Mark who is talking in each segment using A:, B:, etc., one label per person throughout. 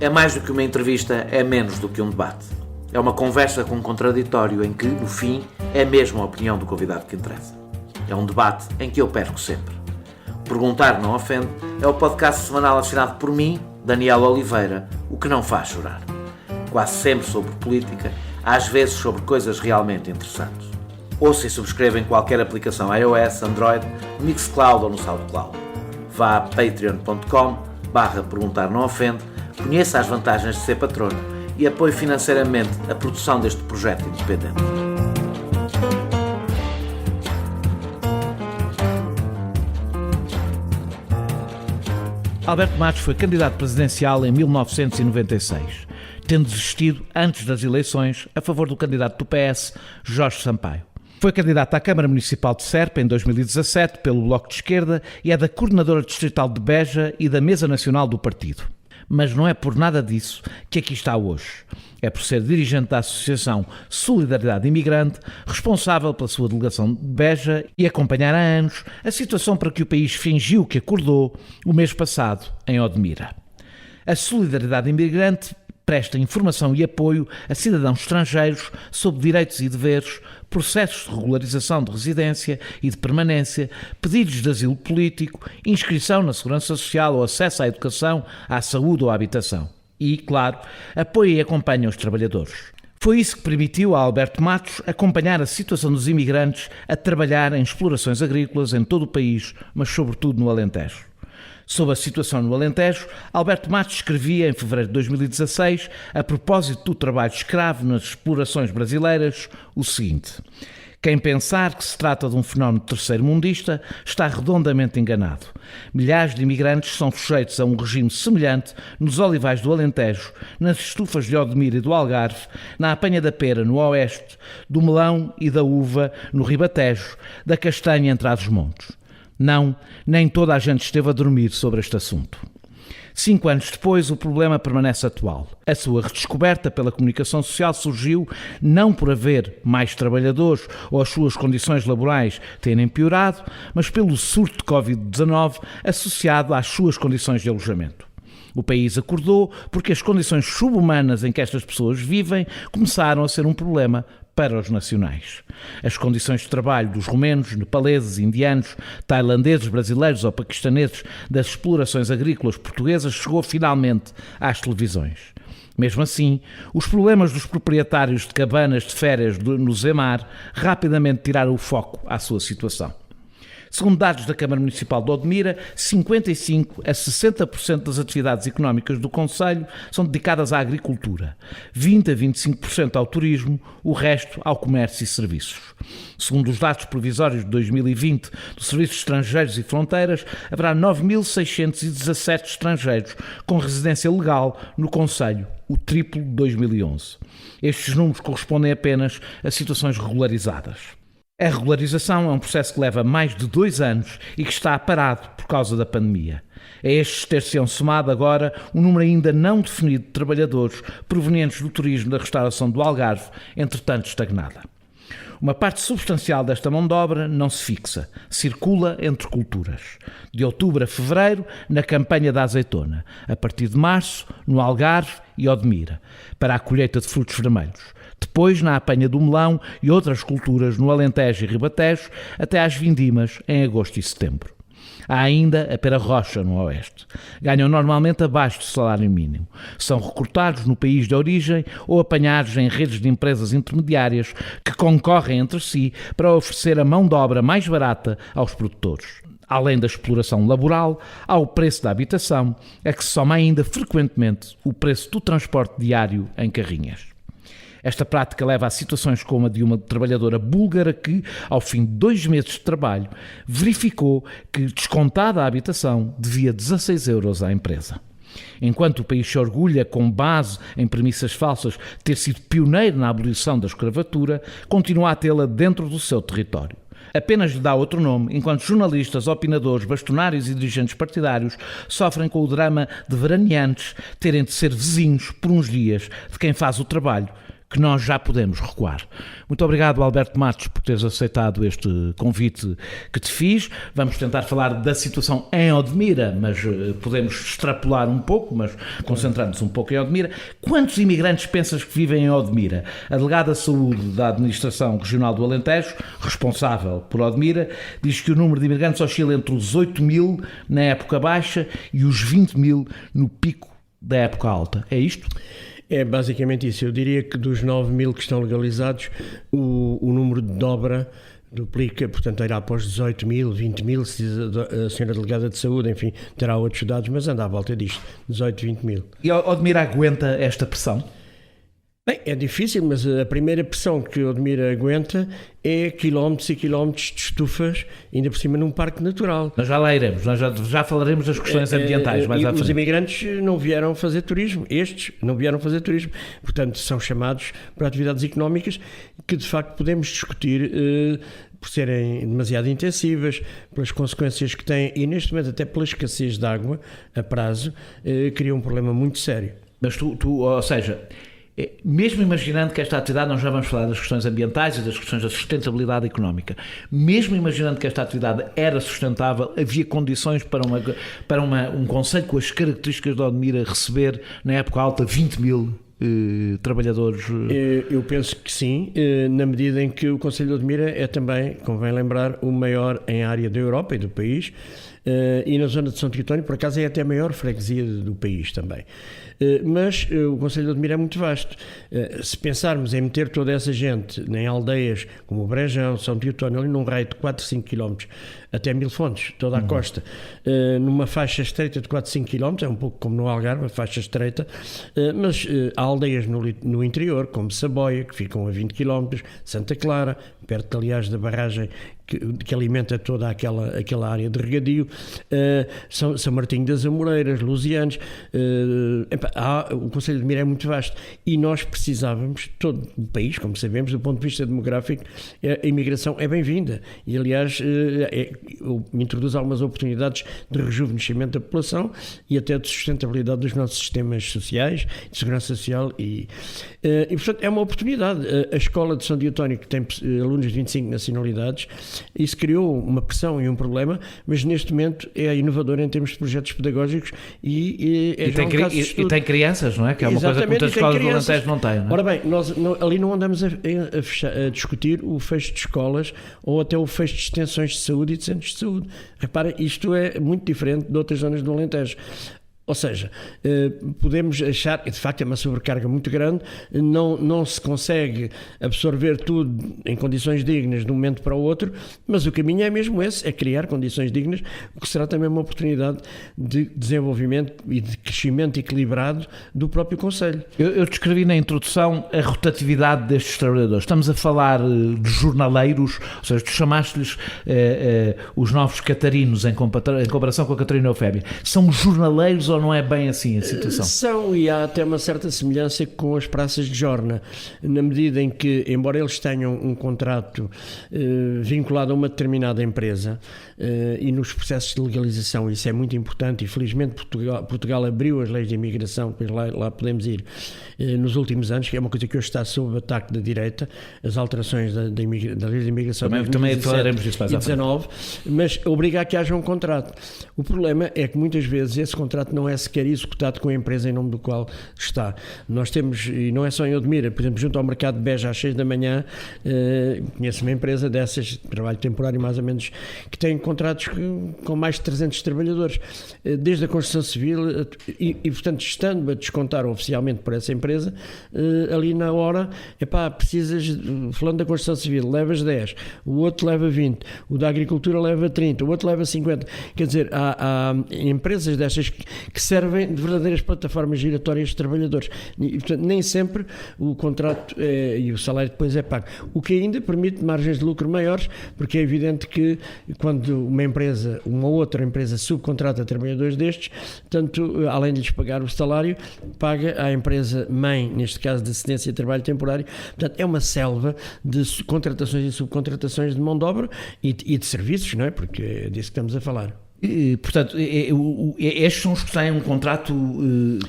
A: É mais do que uma entrevista, é menos do que um debate. É uma conversa com um contraditório em que, no fim, é mesmo a opinião do convidado que interessa. É um debate em que eu perco sempre. Perguntar Não Ofende é o podcast semanal assinado por mim, Daniel Oliveira, o que não faz chorar. Quase sempre sobre política, às vezes sobre coisas realmente interessantes. Ouça e subscreva em qualquer aplicação iOS, Android, no Mixcloud ou no SoundCloud. Vá a patreon.com/perguntar não ofende, conheça as vantagens de ser patrono e apoie financeiramente a produção deste projeto independente.
B: Alberto Matos foi candidato presidencial em 1996, tendo desistido antes das eleições a favor do candidato do PS, Jorge Sampaio. Foi candidato à Câmara Municipal de Serpa em 2017 pelo Bloco de Esquerda e é da Coordenadora Distrital de Beja e da Mesa Nacional do Partido. Mas não é por nada disso que aqui está hoje. É por ser dirigente da Associação Solidariedade Imigrante, responsável pela sua delegação de Beja e acompanhar há anos a situação para que o país fingiu que acordou o mês passado em Odmira. A Solidariedade Imigrante presta informação e apoio a cidadãos estrangeiros sobre direitos e deveres, processos de regularização de residência e de permanência, pedidos de asilo político, inscrição na segurança social ou acesso à educação, à saúde ou à habitação. E, claro, apoia e acompanha os trabalhadores. Foi isso que permitiu a Alberto Matos acompanhar a situação dos imigrantes a trabalhar em explorações agrícolas em todo o país, mas sobretudo no Alentejo. Sobre a situação no Alentejo, Alberto Matos escrevia em fevereiro de 2016, a propósito do trabalho escravo nas explorações brasileiras, o seguinte: quem pensar que se trata de um fenómeno terceiro-mundista está redondamente enganado. Milhares de imigrantes são sujeitos a um regime semelhante nos olivais do Alentejo, nas estufas de Odmira e do Algarve, na apanha da pera no oeste, do melão e da uva no Ribatejo, da castanha entre as montes. Não, nem toda a gente esteve a dormir sobre este assunto. 5 anos depois, o problema permanece atual. A sua redescoberta pela comunicação social surgiu não por haver mais trabalhadores ou as suas condições laborais terem piorado, mas pelo surto de Covid-19 associado às suas condições de alojamento. O país acordou porque as condições subhumanas em que estas pessoas vivem começaram a ser um problema para os nacionais. As condições de trabalho dos romenos, nepaleses, indianos, tailandeses, brasileiros ou paquistaneses das explorações agrícolas portuguesas chegou finalmente às televisões. Mesmo assim, os problemas dos proprietários de cabanas de férias no Zemar rapidamente tiraram o foco à sua situação. Segundo dados da Câmara Municipal de Odmira, 55% a 60% das atividades económicas do concelho são dedicadas à agricultura, 20% a 25% ao turismo, o resto ao comércio e serviços. Segundo os dados provisórios de 2020 do Serviço de Estrangeiros e Fronteiras, haverá 9.617 estrangeiros com residência legal no concelho, o triplo de 2011. Estes números correspondem apenas a situações regularizadas. A regularização é um processo que leva mais de 2 anos e que está parado por causa da pandemia. A estes ter-se-ão somado agora um número ainda não definido de trabalhadores provenientes do turismo da restauração do Algarve, entretanto estagnada. Uma parte substancial desta mão de obra não se fixa, circula entre culturas. De outubro a fevereiro, na campanha da azeitona, a partir de março, no Algarve e Odmira, para a colheita de frutos vermelhos. Depois na apanha do melão e outras culturas no Alentejo e Ribatejo, até às vindimas em agosto e setembro. Há ainda a pera rocha no oeste. Ganham normalmente abaixo do salário mínimo. São recrutados no país de origem ou apanhados em redes de empresas intermediárias que concorrem entre si para oferecer a mão de obra mais barata aos produtores. Além da exploração laboral, há o preço da habitação, a que se soma ainda frequentemente o preço do transporte diário em carrinhas. Esta prática leva a situações como a de uma trabalhadora búlgara que, ao fim de 2 meses de trabalho, verificou que, descontada a habitação, devia 16 euros à empresa. Enquanto o país se orgulha, com base em premissas falsas, ter sido pioneiro na abolição da escravatura, continua a tê-la dentro do seu território. Apenas lhe dá outro nome, enquanto jornalistas, opinadores, bastonários e dirigentes partidários sofrem com o drama de veraneantes terem de ser vizinhos por uns dias de quem faz o trabalho que nós já podemos recuar. Muito obrigado, Alberto Matos, por teres aceitado este convite que te fiz. Vamos tentar falar da situação em Odmira, mas podemos extrapolar um pouco, mas concentrando-nos um pouco em Odmira. Quantos imigrantes pensas que vivem em Odmira? A delegada de Saúde da Administração Regional do Alentejo, responsável por Odmira, diz que o número de imigrantes oscila entre os 8.000 na época baixa e os 20.000 no pico da época alta. É isto?
C: É basicamente isso. Eu diria que dos 9.000 que estão legalizados, o número dobra, duplica, portanto irá para os 18.000, 20.000, se a senhora delegada de saúde, enfim, terá outros dados, mas anda à volta disto, 18, 20.000.
B: E Odmira aguenta esta pressão?
C: Bem, é difícil, mas a primeira pressão que Odmira aguenta é quilómetros e quilómetros de estufas, ainda por cima num parque natural.
B: Nós já lá iremos, nós já falaremos das questões ambientais mais à frente.
C: Os imigrantes não vieram fazer turismo, estes não vieram fazer turismo, portanto são chamados para atividades económicas que de facto podemos discutir por serem demasiado intensivas, pelas consequências que têm e neste momento até pela escassez de água a prazo, cria um problema muito sério.
B: Mas ou seja, mesmo imaginando que esta atividade, nós já vamos falar das questões ambientais e das questões da sustentabilidade económica, mesmo imaginando que esta atividade era sustentável, havia condições para um concelho com as características de Odmira receber, na época alta, 20.000 trabalhadores?
C: Eu penso que sim, na medida em que o Concelho de Odmira é também, convém lembrar, o maior em área da Europa e do país, e na zona de São Teotónio, por acaso, é até a maior freguesia do país também. Mas o Concelho de Odmira é muito vasto. Se pensarmos em meter toda essa gente em aldeias como o Brejão, São Teotónio, ali num raio de 4, 5 km, até Mil Fontes, toda a costa, numa faixa estreita de 4, 5 km, é um pouco como no Algarve, uma faixa estreita, mas há aldeias no interior, como Saboia, que ficam a 20 km, Santa Clara, perto, aliás, da barragem que alimenta toda aquela área de regadio, São Martinho das Amoreiras, Lusianos. O Concelho de Odmira é muito vasto e nós precisávamos, todo o país, como sabemos, do ponto de vista demográfico, a imigração é bem-vinda e, aliás, introduz algumas oportunidades de rejuvenescimento da população e até de sustentabilidade dos nossos sistemas sociais, de segurança social e portanto, é uma oportunidade. A Escola de São Teotónio, que tem alunos de 25 nacionalidades, isso criou uma pressão e um problema, mas neste momento é inovador em termos de projetos pedagógicos e
B: tem crianças, não é? Que é uma coisa que muitas escolas do Alentejo não têm, não é?
C: Ora bem, nós ali não andamos a discutir o fecho de escolas ou até o fecho de extensões de saúde e de centros de saúde. Repara, isto é muito diferente de outras zonas do Alentejo. Ou seja, podemos achar que de facto é uma sobrecarga muito grande, não se consegue absorver tudo em condições dignas de um momento para o outro, mas o caminho é mesmo esse, é criar condições dignas, o que será também uma oportunidade de desenvolvimento e de crescimento equilibrado do próprio Concelho.
B: Eu descrevi na introdução a rotatividade destes trabalhadores. Estamos a falar de jornaleiros, ou seja, tu chamaste-lhes os novos catarinos em comparação com a Catarina Eufébia. São jornaleiros ou não é bem assim a situação?
C: São, e há até uma certa semelhança com as praças de Jorna, na medida em que, embora eles tenham um contrato vinculado a uma determinada empresa, e nos processos de legalização isso é muito importante, e felizmente Portugal abriu as leis de imigração, depois lá podemos ir, nos últimos anos, que é uma coisa que hoje está sob ataque da direita, as alterações da lei de imigração
B: também falaremos disso mais à frente.
C: 19, mas obriga a que haja um contrato. O problema é que muitas vezes esse contrato não é sequer executado com a empresa em nome do qual está. Nós temos, e não é só em Odmira, por exemplo, junto ao mercado de Beja às 6 da manhã, conheço uma empresa dessas, de trabalho temporário mais ou menos, que tem contratos com mais de 300 trabalhadores, desde a construção civil, e portanto, estando a descontar oficialmente por essa empresa, ali na hora, precisas, falando da construção civil, levas 10, o outro leva 20, o da agricultura leva 30, o outro leva 50. Quer dizer, há empresas destas que servem de verdadeiras plataformas giratórias de trabalhadores. E, portanto, nem sempre o contrato e o salário depois é pago. O que ainda permite margens de lucro maiores, porque é evidente que quando uma outra empresa subcontrata trabalhadores destes, tanto além de lhes pagar o salário, paga à empresa mãe, neste caso de cedência de trabalho temporário. Portanto, é uma selva de contratações e subcontratações de mão de obra e de serviços, não é? Porque é disso que estamos a falar.
B: Portanto, estes são os que têm um contrato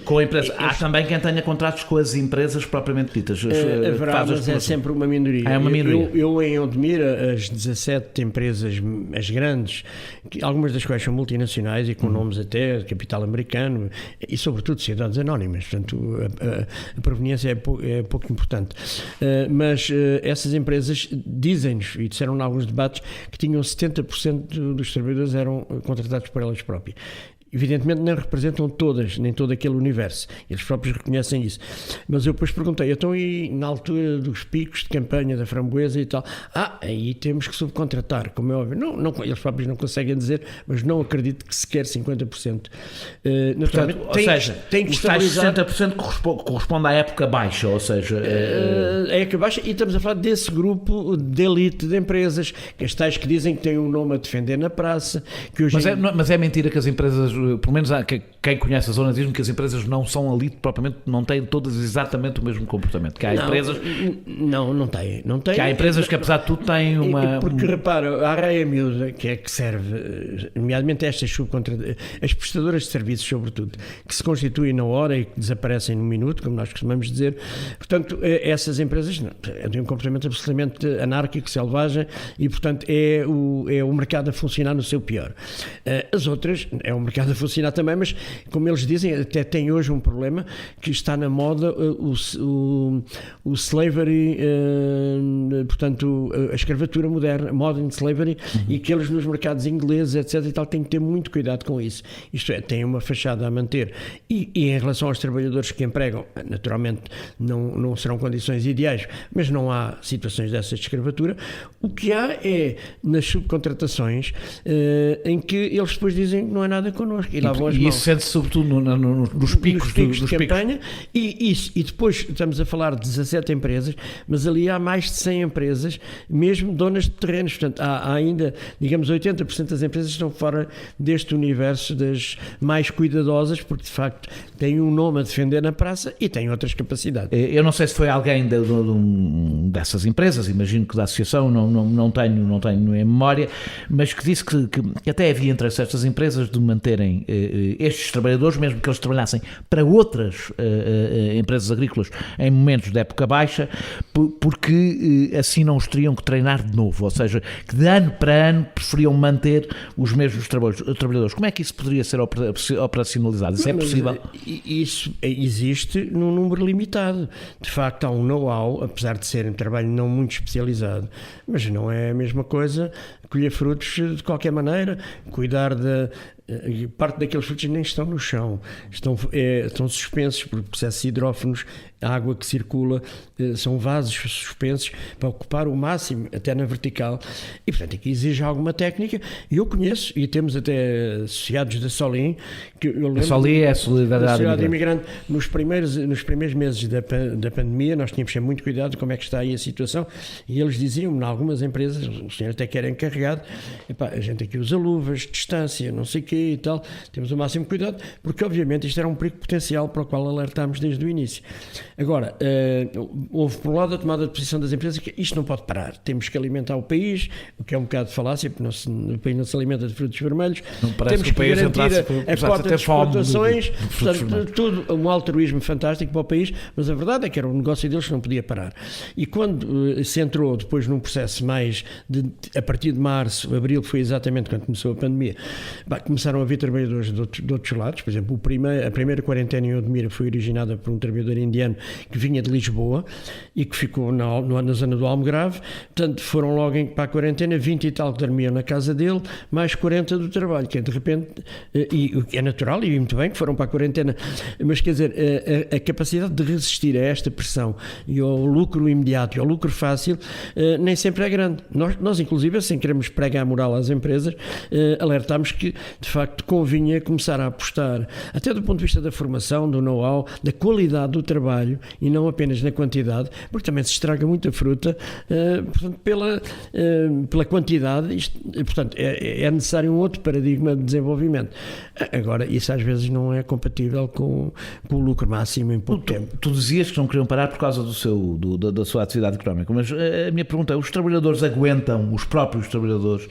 B: com a empresa. Há também quem tenha contratos com as empresas propriamente ditas.
C: Haverá, mas é sempre uma minoria.
B: É uma minoria.
C: Eu em Odmira, as 17 empresas, as grandes, algumas das quais são multinacionais e com nomes até de capital americano e sobretudo sociedades anónimas, portanto a proveniência é pouco importante. Mas essas empresas dizem-nos, e disseram em alguns debates, que tinham 70% dos trabalhadores eram contratados por elas próprias. Evidentemente não representam todas, nem todo aquele universo. Eles próprios reconhecem isso. Mas eu depois perguntei, então e na altura dos picos de campanha da framboesa e tal? Aí temos que subcontratar, como é óbvio. Não, eles próprios não conseguem dizer, mas não acredito que sequer 50%.
B: Portanto, ou seja, tem que estabilizar... 60% corresponde à época baixa, ou seja...
C: A época baixa, e estamos a falar desse grupo de elite de empresas, que as tais que dizem que têm um nome a defender na praça, que hoje...
B: Mas é mentira que as empresas... Pelo menos quem conhece a zona diz-me que as empresas não são ali propriamente, não têm todas exatamente o mesmo comportamento. Que há empresas...
C: Não têm.
B: Que há empresas que apesar de tudo têm uma...
C: Porque repara, a areia miúda, que é que serve, nomeadamente estas as prestadoras de serviços sobretudo, que se constituem na hora e que desaparecem no minuto, como nós costumamos dizer, portanto, essas empresas têm um comportamento absolutamente anárquico, selvagem, e portanto é o mercado a funcionar no seu pior. As outras, é o mercado a funcionar também, mas como eles dizem, até tem hoje um problema que está na moda, o slavery, portanto a escravatura moderna, modern slavery, e que eles nos mercados ingleses, etc. e tal, têm que ter muito cuidado com isso. Isto é, têm uma fachada a manter. E em relação aos trabalhadores que empregam, naturalmente não serão condições ideais, mas não há situações dessas de escravatura. O que há é nas subcontratações em que eles depois dizem que não é nada connosco.
B: E isso sente-se sobretudo nos picos
C: de campanha. E depois estamos a falar de 17 empresas, mas ali há mais de 100 empresas, mesmo donas de terrenos. Portanto, há ainda, digamos, 80% das empresas estão fora deste universo das mais cuidadosas, porque de facto têm um nome a defender na praça e têm outras capacidades.
B: Eu não sei se foi alguém dessas empresas, imagino que da associação, não tenho em memória, mas que disse que até havia interesse estas empresas de manterem estes trabalhadores, mesmo que eles trabalhassem para outras empresas agrícolas em momentos de época baixa, porque assim não os teriam que treinar de novo, ou seja, que de ano para ano preferiam manter os mesmos trabalhadores. Como é que isso poderia ser operacionalizado? Isso é possível?
C: Isso existe num número limitado. De facto, há um know-how, apesar de ser um trabalho não muito especializado, mas não é a mesma coisa colher frutos de qualquer maneira, cuidar parte daqueles frutos nem estão no chão, estão suspensos por processos hidrófonos, a água que circula, são vasos suspensos para ocupar o máximo, até na vertical, e portanto aqui exige alguma técnica, e eu conheço, e temos até associados da Solim, que eu lembro...
B: A Solim é a Solidariedade
C: Imigrante. Nos primeiros meses da pandemia, nós tínhamos sempre muito cuidado como é que está aí a situação, e eles diziam, em algumas empresas, o senhor até que era encarregado, a gente aqui usa luvas, distância, não sei o quê e tal, temos o máximo cuidado, porque obviamente isto era um perigo potencial para o qual alertámos desde o início. Agora, houve por um lado a tomada de posição das empresas que isto não pode parar, temos que alimentar o país, o que é um bocado de falácia, porque o país não se alimenta de frutos vermelhos, temos que garantir a cota de exportações, portanto, tudo um altruísmo fantástico para o país, mas a verdade é que era um negócio deles que não podia parar. E quando se entrou depois num processo mais a partir de março, abril, que foi exatamente quando começou a pandemia, começaram a haver trabalhadores de outros lados. Por exemplo, a primeira quarentena em Odmira foi originada por um trabalhador indiano que vinha de Lisboa e que ficou na zona do Almograve. Portanto, foram logo para a quarentena 20 e tal que dormiam na casa dele, mais 40 do trabalho, que de repente, e é natural e muito bem que foram para a quarentena, mas quer dizer, a capacidade de resistir a esta pressão e ao lucro imediato e ao lucro fácil nem sempre é grande. Nós inclusive, sem queremos pregar moral às empresas, alertámos que de facto convinha começar a apostar, até do ponto de vista da formação, do know-how, da qualidade do trabalho e não apenas na quantidade, porque também se estraga muita fruta, portanto, pela quantidade, portanto, é necessário um outro paradigma de desenvolvimento. Agora, isso às vezes não é compatível com o lucro máximo em pouco tempo.
B: Tu dizias que não queriam parar por causa da sua atividade económica, mas a minha pergunta é, os trabalhadores aguentam, os próprios trabalhadores,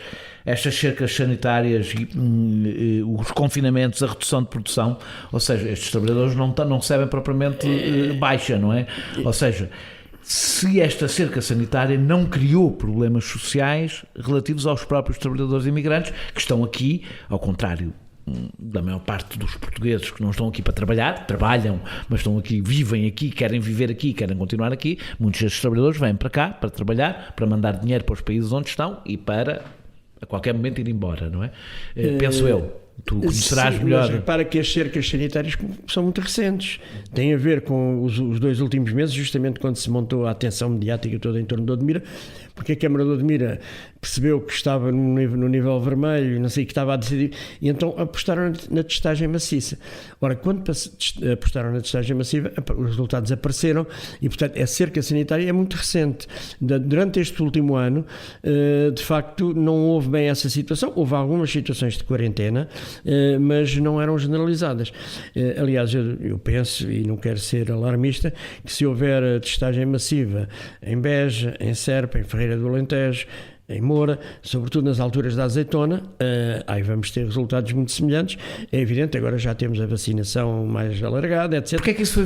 B: estas cercas sanitárias e os confinamentos, a redução de produção? Ou seja, estes trabalhadores não recebem propriamente baixa, não é? Ou seja, se esta cerca sanitária não criou problemas sociais relativos aos próprios trabalhadores imigrantes que estão aqui, ao contrário da maior parte dos portugueses que não estão aqui para trabalhar, trabalham, mas estão aqui, vivem aqui, querem viver aqui, querem continuar aqui. Muitos destes trabalhadores vêm para cá para trabalhar, para mandar dinheiro para os países onde estão e para a qualquer momento ir embora, não é? Penso eu. Tu conhecerás melhor.
C: Mas repara que as cercas sanitárias são muito recentes. Tem a ver com os 2 últimos meses, justamente quando se montou a atenção mediática toda em torno de Odmira, porque a Câmara de Odmira percebeu que estava no nível vermelho e não sei o que estava a decidir, e então apostaram na testagem maciça. Ora, quando apostaram na testagem massiva, os resultados apareceram e, portanto, a cerca sanitária é muito recente. Durante este último ano, de facto, não houve bem essa situação. Houve algumas situações de quarentena, mas não eram generalizadas. Aliás, eu penso, e não quero ser alarmista, que se houver testagem massiva em Beja, em Serpa, em Ferreira do Alentejo, em Moura, sobretudo nas alturas da azeitona, aí vamos ter resultados muito semelhantes. É evidente, agora já temos a vacinação mais alargada, etc.
B: Porque é que isso foi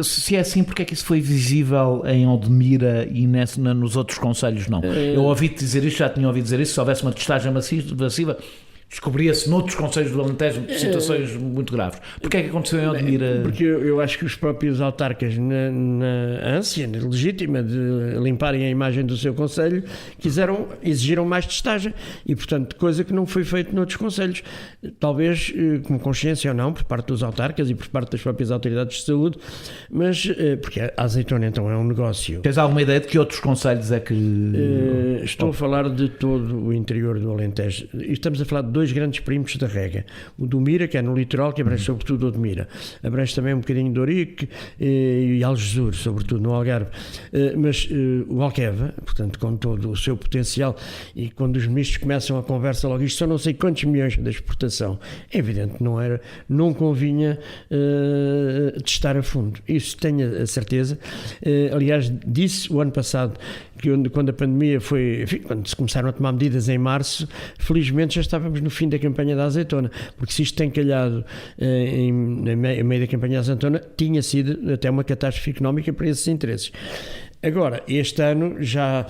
B: se é assim, porque é que isso foi visível em Odmira e nos outros concelhos não? Eu ouvi-te dizer isto, já tinha ouvido dizer isso, se houvesse uma testagem massiva, descobria-se noutros concelhos do Alentejo situações muito graves. Porquê é que aconteceu em Odmira?
C: Porque eu acho que os próprios autarcas, na ânsia legítima de limparem a imagem do seu concelho, exigiram mais testagem e, portanto, coisa que não foi feita noutros concelhos. Talvez com consciência ou não, por parte dos autarcas e por parte das próprias autoridades de saúde, mas porque a azeitona então é um negócio.
B: Tens alguma ideia de que outros concelhos é que...
C: Estou a falar de todo o interior do Alentejo. E estamos a falar de 2 grandes perímetros da rega. O do Mira, que é no litoral, que abrange sobretudo o de Mira. Abrange também um bocadinho de Ourique e Algesur, sobretudo no Algarve. Mas o Alqueva, portanto, com todo o seu potencial, e quando os ministros começam a conversa logo, isto são não sei quantos milhões da exportação, é evidente, não convinha testar a fundo. Isso tenho a certeza. Aliás, disse o ano passado que quando a pandemia foi, enfim, quando se começaram a tomar medidas em março, felizmente já estávamos no fim da campanha da azeitona, porque se isto tem calhado em meio da campanha da azeitona, tinha sido até uma catástrofe económica para esses interesses. Agora, este ano já,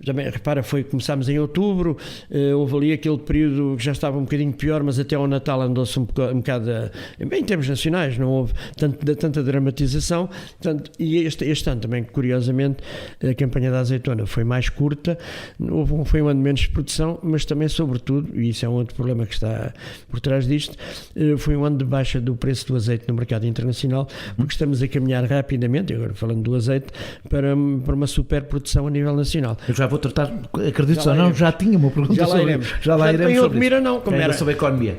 C: também, repara, começámos em outubro, houve ali aquele período que já estava um bocadinho pior, mas até ao Natal andou-se um bocado, bem, em termos nacionais, não houve tanta dramatização, e este ano também, curiosamente, a campanha da azeitona foi mais curta, foi um ano menos de produção, mas também, sobretudo, e isso é um outro problema que está por trás disto, foi um ano de baixa do preço do azeite no mercado internacional, porque estamos a caminhar rapidamente, agora falando do azeite, para uma superprodução a nível nacional.
B: Eu já vou tratar, acredito ou não, já tinha uma pergunta
C: já lá iremos.
B: Já lá iremos sobre
C: Odmira, não, como era
B: sobre a economia.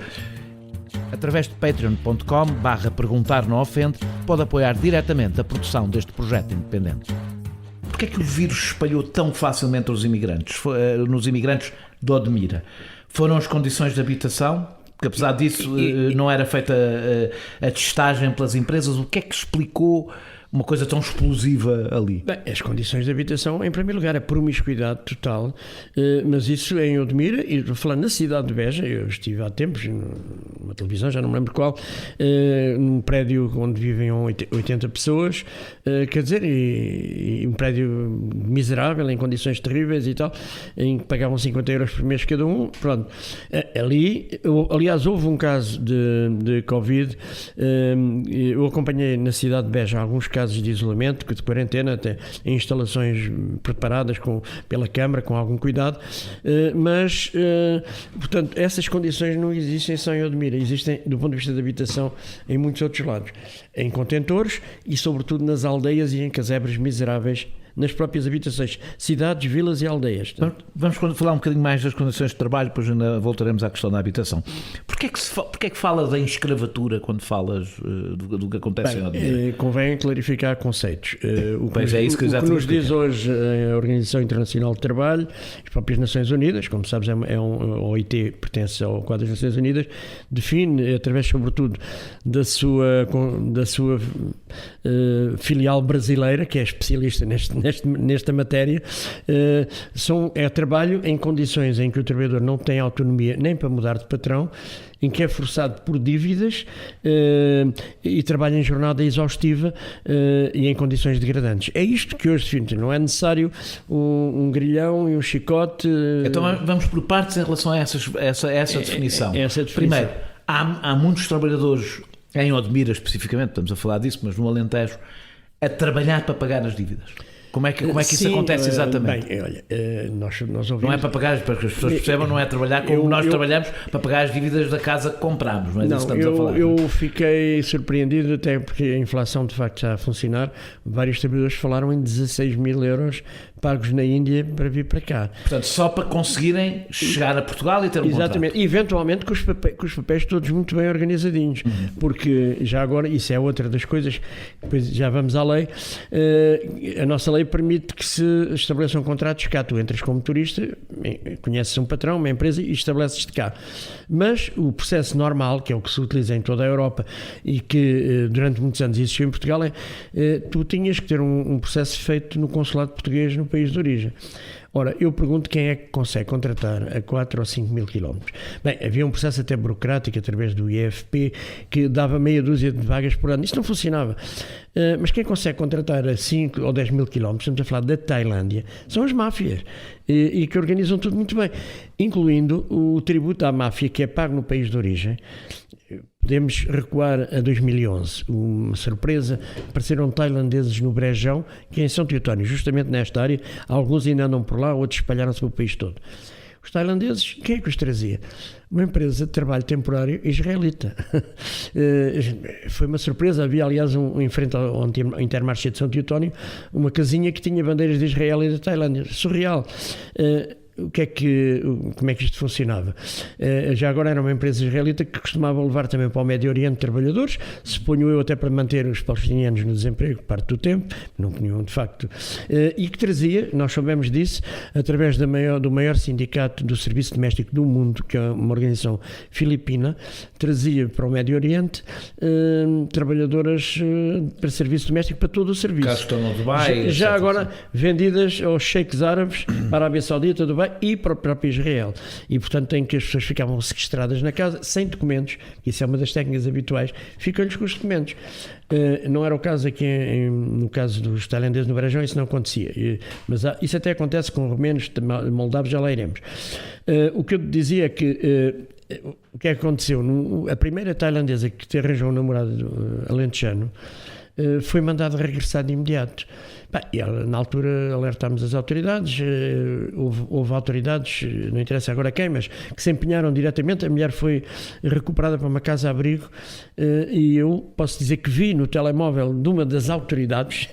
B: Através de patreon.com/perguntar não ofende, pode apoiar diretamente a produção deste projeto independente. Porquê é que o vírus espalhou tão facilmente nos imigrantes de Odmira? Foram as condições de habitação? Porque apesar disso não era feita a testagem pelas empresas. O que é que explicou uma coisa tão explosiva ali?
C: Bem, as condições de habitação, em primeiro lugar, a promiscuidade total, mas isso é em Odmira, e falando na cidade de Beja, eu estive há tempos numa televisão, já não me lembro qual, num prédio onde vivem 80 pessoas, quer dizer, e um prédio miserável, em condições terríveis e tal, em que pagavam 50 euros por mês cada um, pronto. Aliás, houve um caso de Covid, eu acompanhei na cidade de Beja alguns casos de isolamento, de quarentena, até em instalações preparadas pela Câmara, com algum cuidado, mas, portanto, essas condições não existem só em Odmira, existem do ponto de vista da habitação em muitos outros lados, em contentores e sobretudo nas aldeias e em casebres miseráveis nas próprias habitações, cidades, vilas e aldeias.
B: Vamos falar um bocadinho mais das condições de trabalho, depois ainda voltaremos à questão da habitação. Porquê é que falas em escravatura quando falas do que acontece em Odmira?
C: Convém clarificar conceitos. O que nos diz hoje a Organização Internacional do Trabalho, as próprias Nações Unidas, como sabes, a OIT pertence ao quadro das Nações Unidas, define, através sobretudo da sua filial brasileira, que é especialista nesta matéria, é trabalho em condições em que o trabalhador não tem autonomia nem para mudar de patrão, em que é forçado por dívidas e trabalha em jornada exaustiva e em condições degradantes. É isto que hoje define. Não é necessário um grilhão e um chicote.
B: Então vamos por partes em relação a essa definição.
C: Essa definição.
B: Primeiro, há muitos trabalhadores, em Odmira especificamente, estamos a falar disso, mas no Alentejo, a trabalhar para pagar as dívidas. Como é que isso acontece exatamente?
C: Bem, olha, nós ouvimos...
B: Não é para pagar, para que as pessoas percebam, não é trabalhar como nós trabalhamos para pagar as dívidas da casa que compramos, não é disso que estamos a falar.
C: Eu fiquei surpreendido, até porque a inflação de facto está a funcionar. Vários trabalhadores falaram em 16 mil euros pagos na Índia para vir para cá.
B: Portanto, só para conseguirem chegar a Portugal e ter um
C: Exatamente,
B: contrato.
C: Eventualmente com os papéis todos muito bem organizadinhos, porque já agora, isso é outra das coisas, depois já vamos à lei, a nossa lei permite que se estabeleçam contratos cá, tu entras como turista, conheces um patrão, uma empresa e estabeleces-te cá. Mas o processo normal, que é o que se utiliza em toda a Europa e que durante muitos anos existiu em Portugal, tu tinhas que ter um processo feito no consulado português no país de origem. Ora, eu pergunto quem é que consegue contratar a 4 ou 5 mil quilómetros. Bem, havia um processo até burocrático através do IFP que dava meia dúzia de vagas por ano. Isto não funcionava. Mas quem consegue contratar a 5 ou 10 mil quilómetros, estamos a falar da Tailândia, são as máfias e que organizam tudo muito bem, incluindo o tributo à máfia que é pago no país de origem. Podemos recuar a 2011, uma surpresa, apareceram tailandeses no Brejão, que é em São Teotónio, justamente nesta área, alguns ainda andam por lá, outros espalharam-se pelo país todo. Os tailandeses, quem é que os trazia? Uma empresa de trabalho temporário israelita. Foi uma surpresa, havia aliás em frente ao Intermarché de São Teotónio, uma casinha que tinha bandeiras de Israel e da Tailândia, surreal. Como é que isto funcionava? Já agora era uma empresa israelita que costumava levar também para o Médio Oriente trabalhadores, suponho eu até para manter os palestinianos no desemprego parte do tempo, não tinham de facto, e que trazia, nós soubemos disso, através do maior sindicato do serviço doméstico do mundo, que é uma organização filipina, trazia para o Médio Oriente trabalhadoras para serviço doméstico, para todo o serviço.
B: Caso estão no Dubai,
C: já agora vendidas aos sheiks árabes, para a Arábia Saudita, Dubai e para o próprio Israel. E, portanto, tem que as pessoas ficavam sequestradas na casa, sem documentos, isso é uma das técnicas habituais, ficam-lhes com os documentos. Não era o caso aqui, no caso dos tailandeses no Brejão, isso não acontecia. Mas isso até acontece com romenos, moldavos, já lá iremos. O que eu dizia é que o que é que aconteceu? A primeira tailandesa que te arranjou um namorado alentejano foi mandada regressar de imediato. E na altura alertámos as autoridades, houve autoridades, não interessa agora quem, mas que se empenharam diretamente. A mulher foi recuperada para uma casa-abrigo e eu posso dizer que vi no telemóvel de uma das autoridades,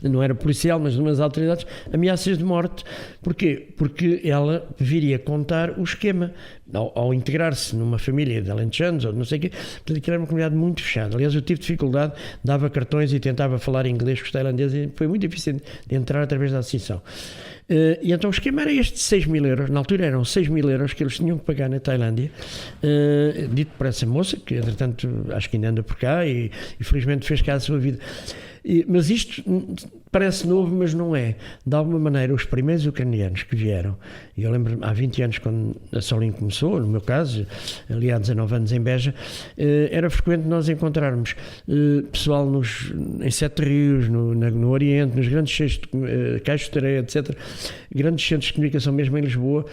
C: não era policial, mas de uma das autoridades, ameaças de morte. Porquê? Porque ela viria contar o esquema ao integrar-se numa família de alentejanos ou de não sei o quê. Portanto, aquilo era uma comunidade muito fechada. Aliás, eu tive dificuldade, dava cartões e tentava falar inglês com os tailandeses e foi muito difícil de entrar através da associação. E então o esquema era este de 6 mil euros, na altura eram 6 mil euros que eles tinham que pagar na Tailândia, dito por essa moça, que entretanto acho que ainda anda por cá e felizmente fez cá a sua vida. Mas isto parece novo, mas não é. De alguma maneira, os primeiros ucranianos que vieram, e eu lembro-me há 20 anos quando a Solim começou, no meu caso, ali há 19 anos em Beja, era frequente nós encontrarmos pessoal em Sete Rios, no Oriente, nos grandes centros de Caixo de Tareia, etc., grandes centros de comunicação, mesmo em Lisboa,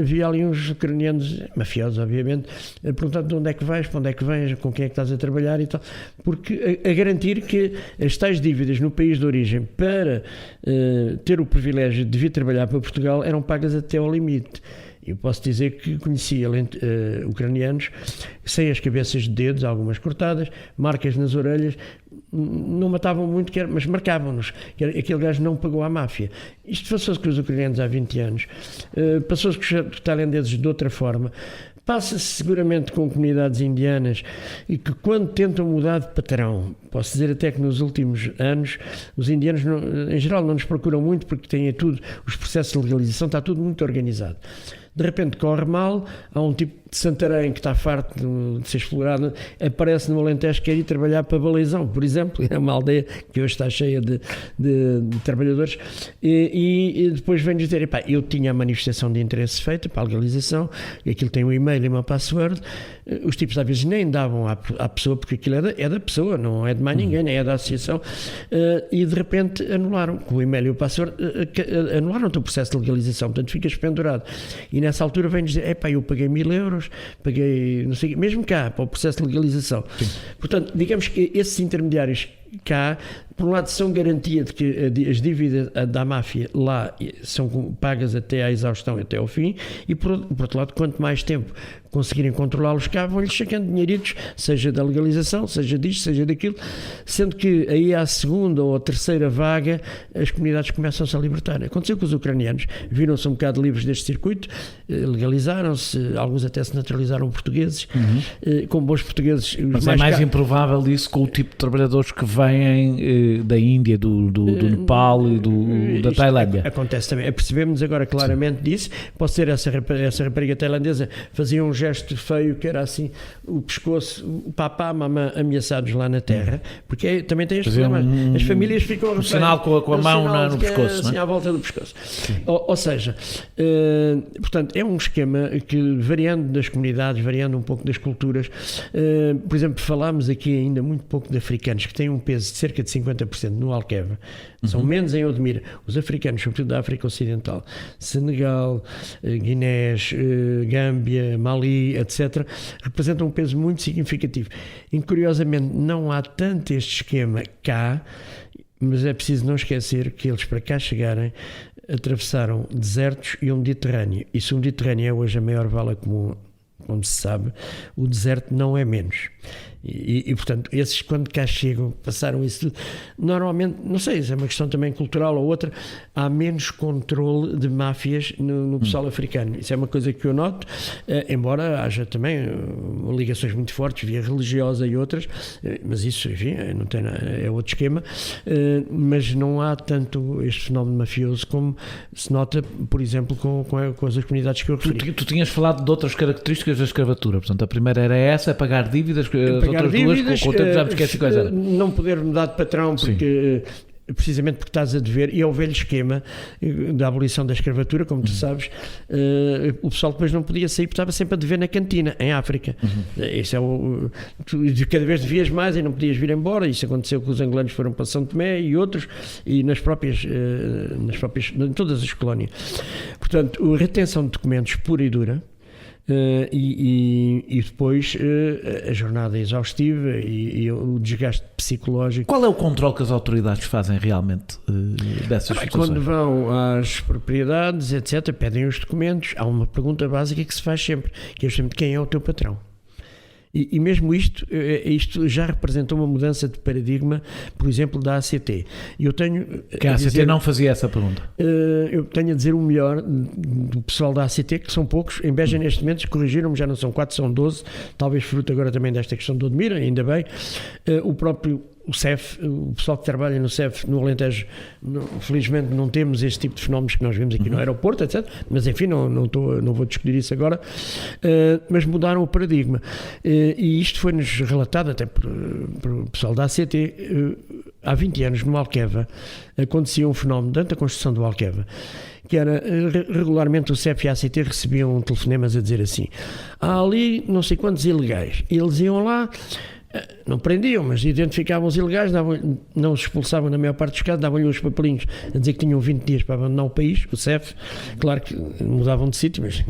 C: via ali uns ucranianos, mafiosos obviamente, perguntando de onde é que vais, para onde é que vens, com quem é que estás a trabalhar e tal, porque a garantir que as tais dívidas no país de origem para ter o privilégio de vir trabalhar para Portugal eram pagas até ao limite. Eu posso dizer que conheci ucranianos sem as cabeças de dedos, algumas cortadas, marcas nas orelhas, não matavam muito, mas marcavam-nos. Aquele gajo não pagou à máfia. Isto passou-se com os ucranianos há 20 anos, passou-se com os tailandeses de outra forma. Passa-se seguramente com comunidades indianas e que quando tentam mudar de patrão, posso dizer até que nos últimos anos os indianos em geral não nos procuram muito porque têm tudo, os processos de legalização, está tudo muito organizado. De repente corre mal, há um tipo de Santarém que está farto de ser explorado, aparece no Alentejo, quer ir trabalhar para Baleizão, por exemplo, é uma aldeia que hoje está cheia de trabalhadores, e depois vem dizer, epá, eu tinha a manifestação de interesse feita para a legalização, aquilo tem um e-mail e uma password, os tipos às vezes nem davam à pessoa, porque aquilo é da pessoa, não é de mais ninguém, é da associação, e de repente anularam, com o e-mail e o password, anularam o teu processo de legalização, portanto ficas pendurado. E nessa altura vem dizer, epá, eu paguei 1.000 euros, paguei, não sei, mesmo cá, para o processo de legalização. Sim. Portanto, digamos que esses intermediários cá, por um lado, são garantia de que as dívidas da máfia lá são pagas até à exaustão, até ao fim, e por outro lado, quanto mais tempo conseguirem controlá-los cá, vão-lhes sacando dinheiritos, seja da legalização, seja disto, seja daquilo, sendo que aí à segunda ou à terceira vaga as comunidades começam-se a libertar. Aconteceu com os ucranianos, viram-se um bocado livres deste circuito, legalizaram-se, alguns até se naturalizaram portugueses, com bons portugueses.
B: Mas é mais improvável isso com o tipo de trabalhadores que vêm da Índia, do Nepal e da Tailândia.
C: Acontece também. Percebemos agora claramente disso. Pode ser essa rapariga tailandesa fazia um gesto feio que era assim, o pescoço, o papá, mamã ameaçados lá na terra, porque também tem este problema. As famílias ficam
B: um sinal com a mão no pescoço,
C: assim, à volta do pescoço. Ou seja, portanto, é um esquema que, variando das comunidades, variando um pouco das culturas, por exemplo, falámos aqui ainda muito pouco de africanos que têm um peso de cerca de 50% no Alqueva, são menos em Odmira. Os africanos, sobretudo da África Ocidental, Senegal, Guinés, Gâmbia, Mali, etc., representam um peso muito significativo. E, curiosamente, não há tanto este esquema cá, mas é preciso não esquecer que eles, para cá chegarem, atravessaram desertos e o Mediterrâneo. E se o Mediterrâneo é hoje a maior vala comum, como se sabe, o deserto não é menos. E, portanto, esses quando cá chegam, passaram isso tudo, normalmente, não sei se é uma questão também cultural ou outra, há menos controle de máfias no pessoal africano. Isso é uma coisa que eu noto, embora haja também ligações muito fortes, via religiosa e outras, mas isso, enfim, não tem, é outro esquema, mas não há tanto este fenómeno mafioso como se nota, por exemplo, com as comunidades que eu referi.
B: Tu tinhas falado de outras características da escravatura, portanto, a primeira era essa, pagar dívidas, outras duas, com o tempo já me esqueci quais eram.
C: Não poder mudar de patrão, porque precisamente porque estás a dever, e é o velho esquema da abolição da escravatura, como tu sabes, o pessoal depois não podia sair porque estava sempre a dever na cantina, em África. Isso é tu cada vez devias mais e não podias vir embora. Isso aconteceu com os angolanos, foram para São Tomé e outros, e em todas as colónias. Portanto, a retenção de documentos pura e dura, e depois a jornada exaustiva e o desgaste psicológico.
B: Qual é o controle que as autoridades fazem realmente dessas situações?
C: Quando vão às propriedades, etc., pedem os documentos, há uma pergunta básica que se faz sempre, que é justamente quem é o teu patrão. E mesmo isto já representou uma mudança de paradigma, por exemplo, da ACT. Eu tenho
B: que a ACT não fazia essa pergunta.
C: Eu tenho a dizer o melhor do pessoal da ACT, que são poucos. Em Beja, neste momento, corrigiram-me, já não são 4, são 12, talvez fruto agora também desta questão do Odmira, ainda bem. O CEF, o pessoal que trabalha no CEF, no Alentejo, felizmente não temos este tipo de fenómenos que nós vemos aqui no aeroporto, etc. Mas enfim, não vou discutir isso agora. Mas mudaram o paradigma. E isto foi-nos relatado até por pessoal da ACT. Há 20 anos, no Alqueva, acontecia um fenómeno durante a construção do Alqueva, que era, regularmente o CEF e a ACT recebiam telefonemas a dizer assim: há ali não sei quantos ilegais. E eles iam lá, Não prendiam, mas identificavam os ilegais, não os expulsavam na maior parte dos casos, davam-lhe uns papelinhos a dizer que tinham 20 dias para abandonar o país, o CEF, claro que mudavam de sítio, mas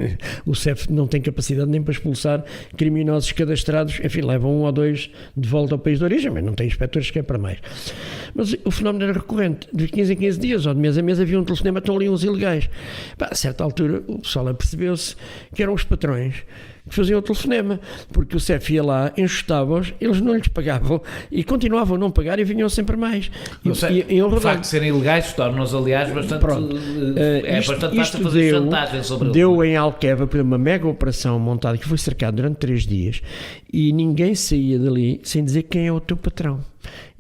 C: o CEF não tem capacidade nem para expulsar criminosos cadastrados, enfim, levam 1 ou 2 de volta ao país de origem, mas não tem inspectores que é para mais. Mas o fenómeno era recorrente, de 15 em 15 dias, ou de mês a mês havia um telefonema, estão ali uns ilegais. A certa altura o pessoal apercebeu-se que eram os patrões que faziam o telefonema, porque o CEF ia lá, enxutava-os, eles não lhes pagavam e continuavam a não pagar e vinham sempre mais.
B: O facto de serem ilegais torna-nos, aliás, bastante fácil fazer chantagem sobre eles.
C: Deu em Alqueva, por exemplo, uma mega operação montada que foi cercada durante 3 dias e ninguém saía dali sem dizer quem é o teu patrão.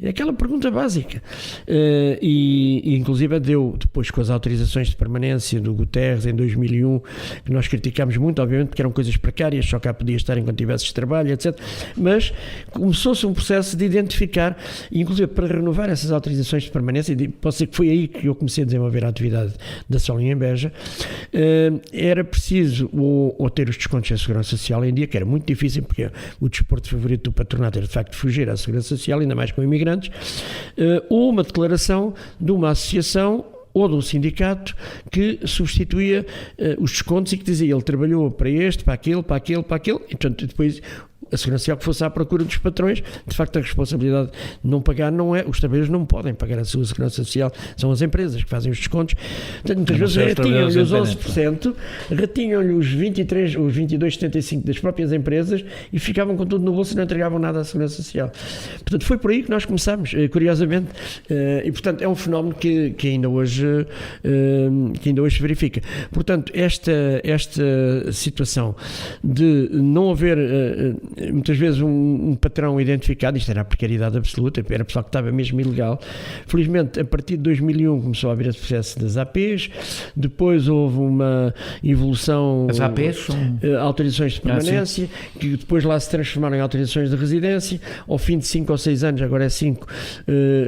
C: É aquela pergunta básica. E inclusive deu, depois com as autorizações de permanência do Guterres em 2001, que nós criticámos muito, obviamente, porque eram coisas precárias, só cá podia estar enquanto tivesses trabalho, etc. Mas começou-se um processo de identificar, e inclusive para renovar essas autorizações de permanência, e posso dizer que foi aí que eu comecei a desenvolver a atividade da Solinha em Beja, era preciso ou ter os descontos da Segurança Social em dia, que era muito difícil, porque o desporto favorito do patronato era de facto fugir à Segurança Social, ainda mais com imigrantes, ou uma declaração de uma associação ou de um sindicato que substituía os descontos e que dizia ele trabalhou para este, para aquele, e portanto depois a Segurança Social que fosse à procura dos patrões. De facto, a responsabilidade de não pagar não é, os trabalhadores não podem pagar a sua Segurança Social, são as empresas que fazem os descontos. Portanto, muitas vezes retinham-lhe os 11%, retinham-lhe os 23, os 22,75% das próprias empresas e ficavam com tudo no bolso e não entregavam nada à Segurança Social. Portanto, foi por aí que nós começámos, curiosamente, e portanto é um fenómeno que ainda hoje se verifica. Portanto, esta situação de não haver muitas vezes um patrão identificado, isto era a precariedade absoluta, era pessoal que estava mesmo ilegal. Felizmente, a partir de 2001 começou a haver esse processo das APs, depois houve uma evolução...
B: As APs são...
C: autorizações de permanência, que depois lá se transformaram em autorizações de residência. Ao fim de 5 ou 6 anos, agora é 5,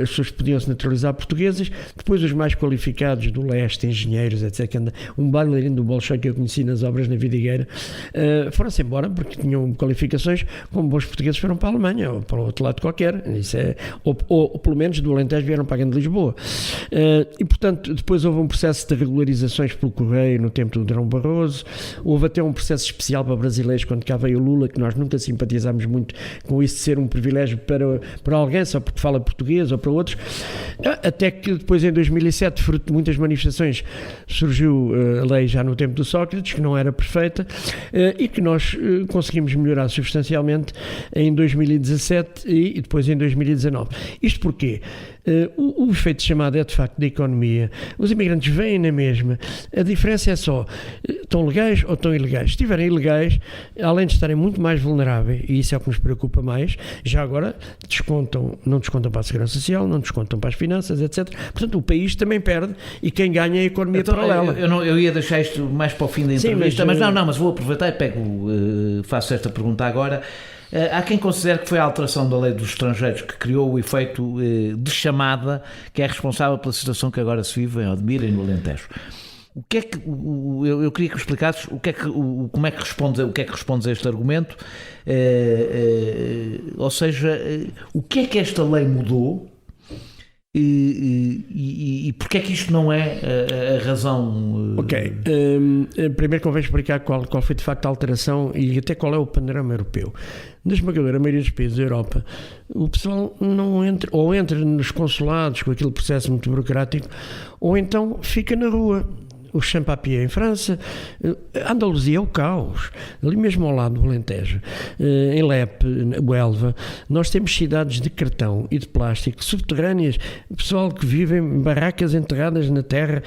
C: as pessoas podiam se naturalizar portuguesas. Depois os mais qualificados do leste, engenheiros, etc., que anda um bailarino do Bolshoi que eu conheci nas obras na Vidigueira, foram-se embora porque tinham qualificações como bons portugueses foram para a Alemanha ou para o outro lado qualquer, isso é, ou pelo menos do Alentejo vieram para a Grande Lisboa. E portanto depois houve um processo de regularizações pelo Correio no tempo do Durão Barroso, houve até um processo especial para brasileiros quando cá veio o Lula, que nós nunca simpatizámos muito com isso de ser um privilégio para alguém só porque fala português ou para outros, até que depois em 2007, fruto de muitas manifestações, surgiu a lei já no tempo do Sócrates, que não era perfeita, e que nós conseguimos melhorar substancialmente em 2017 e depois em 2019. Isto porquê? O efeito chamado é de facto da economia. Os imigrantes vêm na mesma. A diferença é só, estão legais ou estão ilegais? Se estiverem ilegais, além de estarem muito mais vulneráveis, e isso é o que nos preocupa mais, já agora não descontam para a Segurança Social, não descontam para as finanças, etc. Portanto, o país também perde e quem ganha é a economia paralela.
B: Eu ia deixar isto mais para o fim da entrevista, mas vou aproveitar e faço esta pergunta agora. Há quem considere que foi a alteração da lei dos estrangeiros que criou o efeito de chamada que é responsável pela situação que agora se vive em Odmira e no Alentejo. O que é que eu queria que me explicasses o que é que respondes a este argumento, ou seja, o que é que esta lei mudou e porque é que isto não é a razão?
C: Ok, primeiro convém explicar qual foi de facto a alteração e até qual é o panorama europeu. Na esmagadora maioria dos países da Europa, o pessoal não entra, ou entra nos consulados com aquele processo muito burocrático, ou então fica na rua. O Champapié em França, a Andaluzia é o caos, ali mesmo ao lado do Alentejo, em Lepe, Huelva, nós temos cidades de cartão e de plástico subterrâneas, pessoal que vive em barracas enterradas na terra,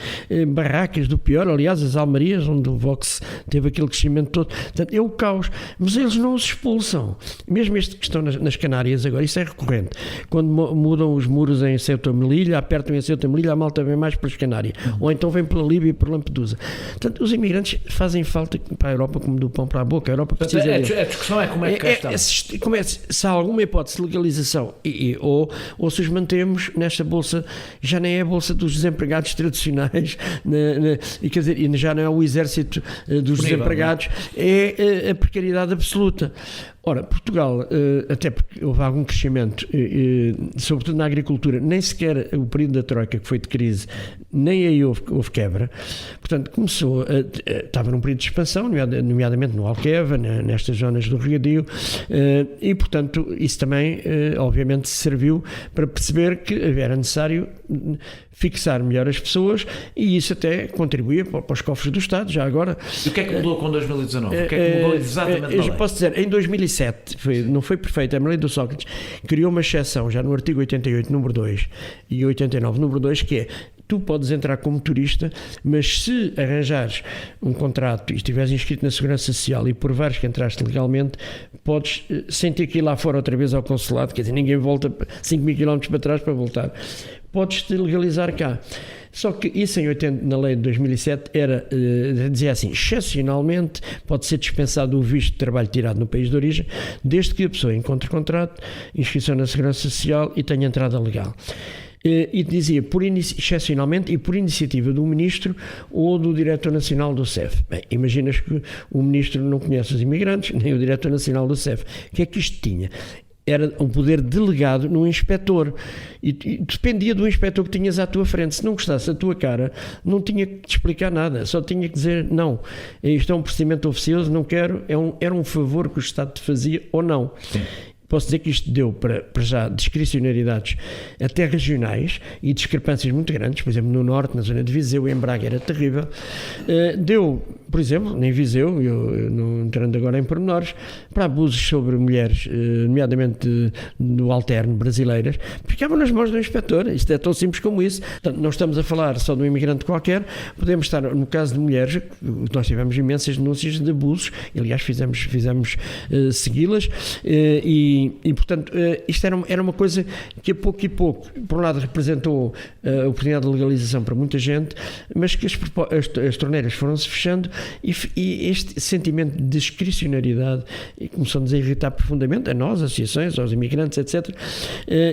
C: barracas do pior, aliás as Almarias, onde o Vox teve aquele crescimento todo, portanto é o caos, mas eles não os expulsam, mesmo este que estão nas Canárias agora, isso é recorrente, quando mudam os muros em Ceuta e Melilla, apertam em Ceuta e Melilla, a malta vem mais pelas Canárias, ou então vem pela Líbia e por Lampedusa. Portanto, os imigrantes fazem falta para a Europa como do pão para a boca. A Europa precisa
B: a discussão é como é que cá estamos.
C: Se há alguma hipótese de legalização ou se os mantemos nesta bolsa, já nem é a bolsa dos desempregados tradicionais, e quer dizer, já não é o exército dos desempregados, é a precariedade absoluta. Ora, Portugal, até porque houve algum crescimento, sobretudo na agricultura, nem sequer o período da Troika, que foi de crise, nem aí houve quebra. Portanto, estava num período de expansão, nomeadamente no Alqueva, nestas zonas do regadio, e, portanto, isso também, obviamente, serviu para perceber que era necessário fixar melhor as pessoas, e isso até contribuía para os cofres do Estado, já agora.
B: E o que é que mudou com 2019? O que é que mudou exatamente na lei?
C: Posso dizer, em 2007, não foi perfeita, a lei do Sócrates criou uma exceção, já no artigo 88, número 2, e 89, número 2, que é: tu podes entrar como turista, mas se arranjares um contrato e estiveres inscrito na Segurança Social e provares que entraste legalmente, podes, sem ter que ir lá fora outra vez ao consulado, quer dizer, ninguém volta 5.000 km para trás para voltar, podes-te legalizar cá. Só que isso na lei de 2007 dizia assim: excepcionalmente pode ser dispensado o visto de trabalho tirado no país de origem, desde que a pessoa encontre contrato, inscrição na Segurança Social e tenha entrada legal. E dizia, excepcionalmente e por iniciativa do Ministro ou do Diretor Nacional do CEF. Bem, imaginas que o Ministro não conhece os imigrantes, nem o Diretor Nacional do CEF. O que é que isto tinha? Era um poder delegado no inspetor, e dependia do inspetor que tinhas à tua frente. Se não gostasse da tua cara, não tinha que te explicar nada, só tinha que dizer: não, isto é um procedimento oficioso, não quero, era um favor que o Estado te fazia ou não. Sim. Posso dizer que isto deu para já discricionariedades até regionais e discrepâncias muito grandes. Por exemplo, no norte, na zona de Viseu, em Braga era terrível. Deu, por exemplo, em Viseu, eu não entrando agora em pormenores, para abusos sobre mulheres, nomeadamente no alterno, brasileiras, ficavam nas mãos do inspetor. Isto é tão simples como isso. Portanto, não estamos a falar só de um imigrante qualquer, podemos estar, no caso de mulheres, nós tivemos imensas denúncias de abusos, aliás fizemos segui-las, e portanto, isto era uma coisa que a pouco e pouco, por um lado, representou a oportunidade de legalização para muita gente, mas que as torneiras foram-se fechando, e este sentimento de discricionariedade começou-nos a irritar profundamente, a nós, associações, aos imigrantes, etc.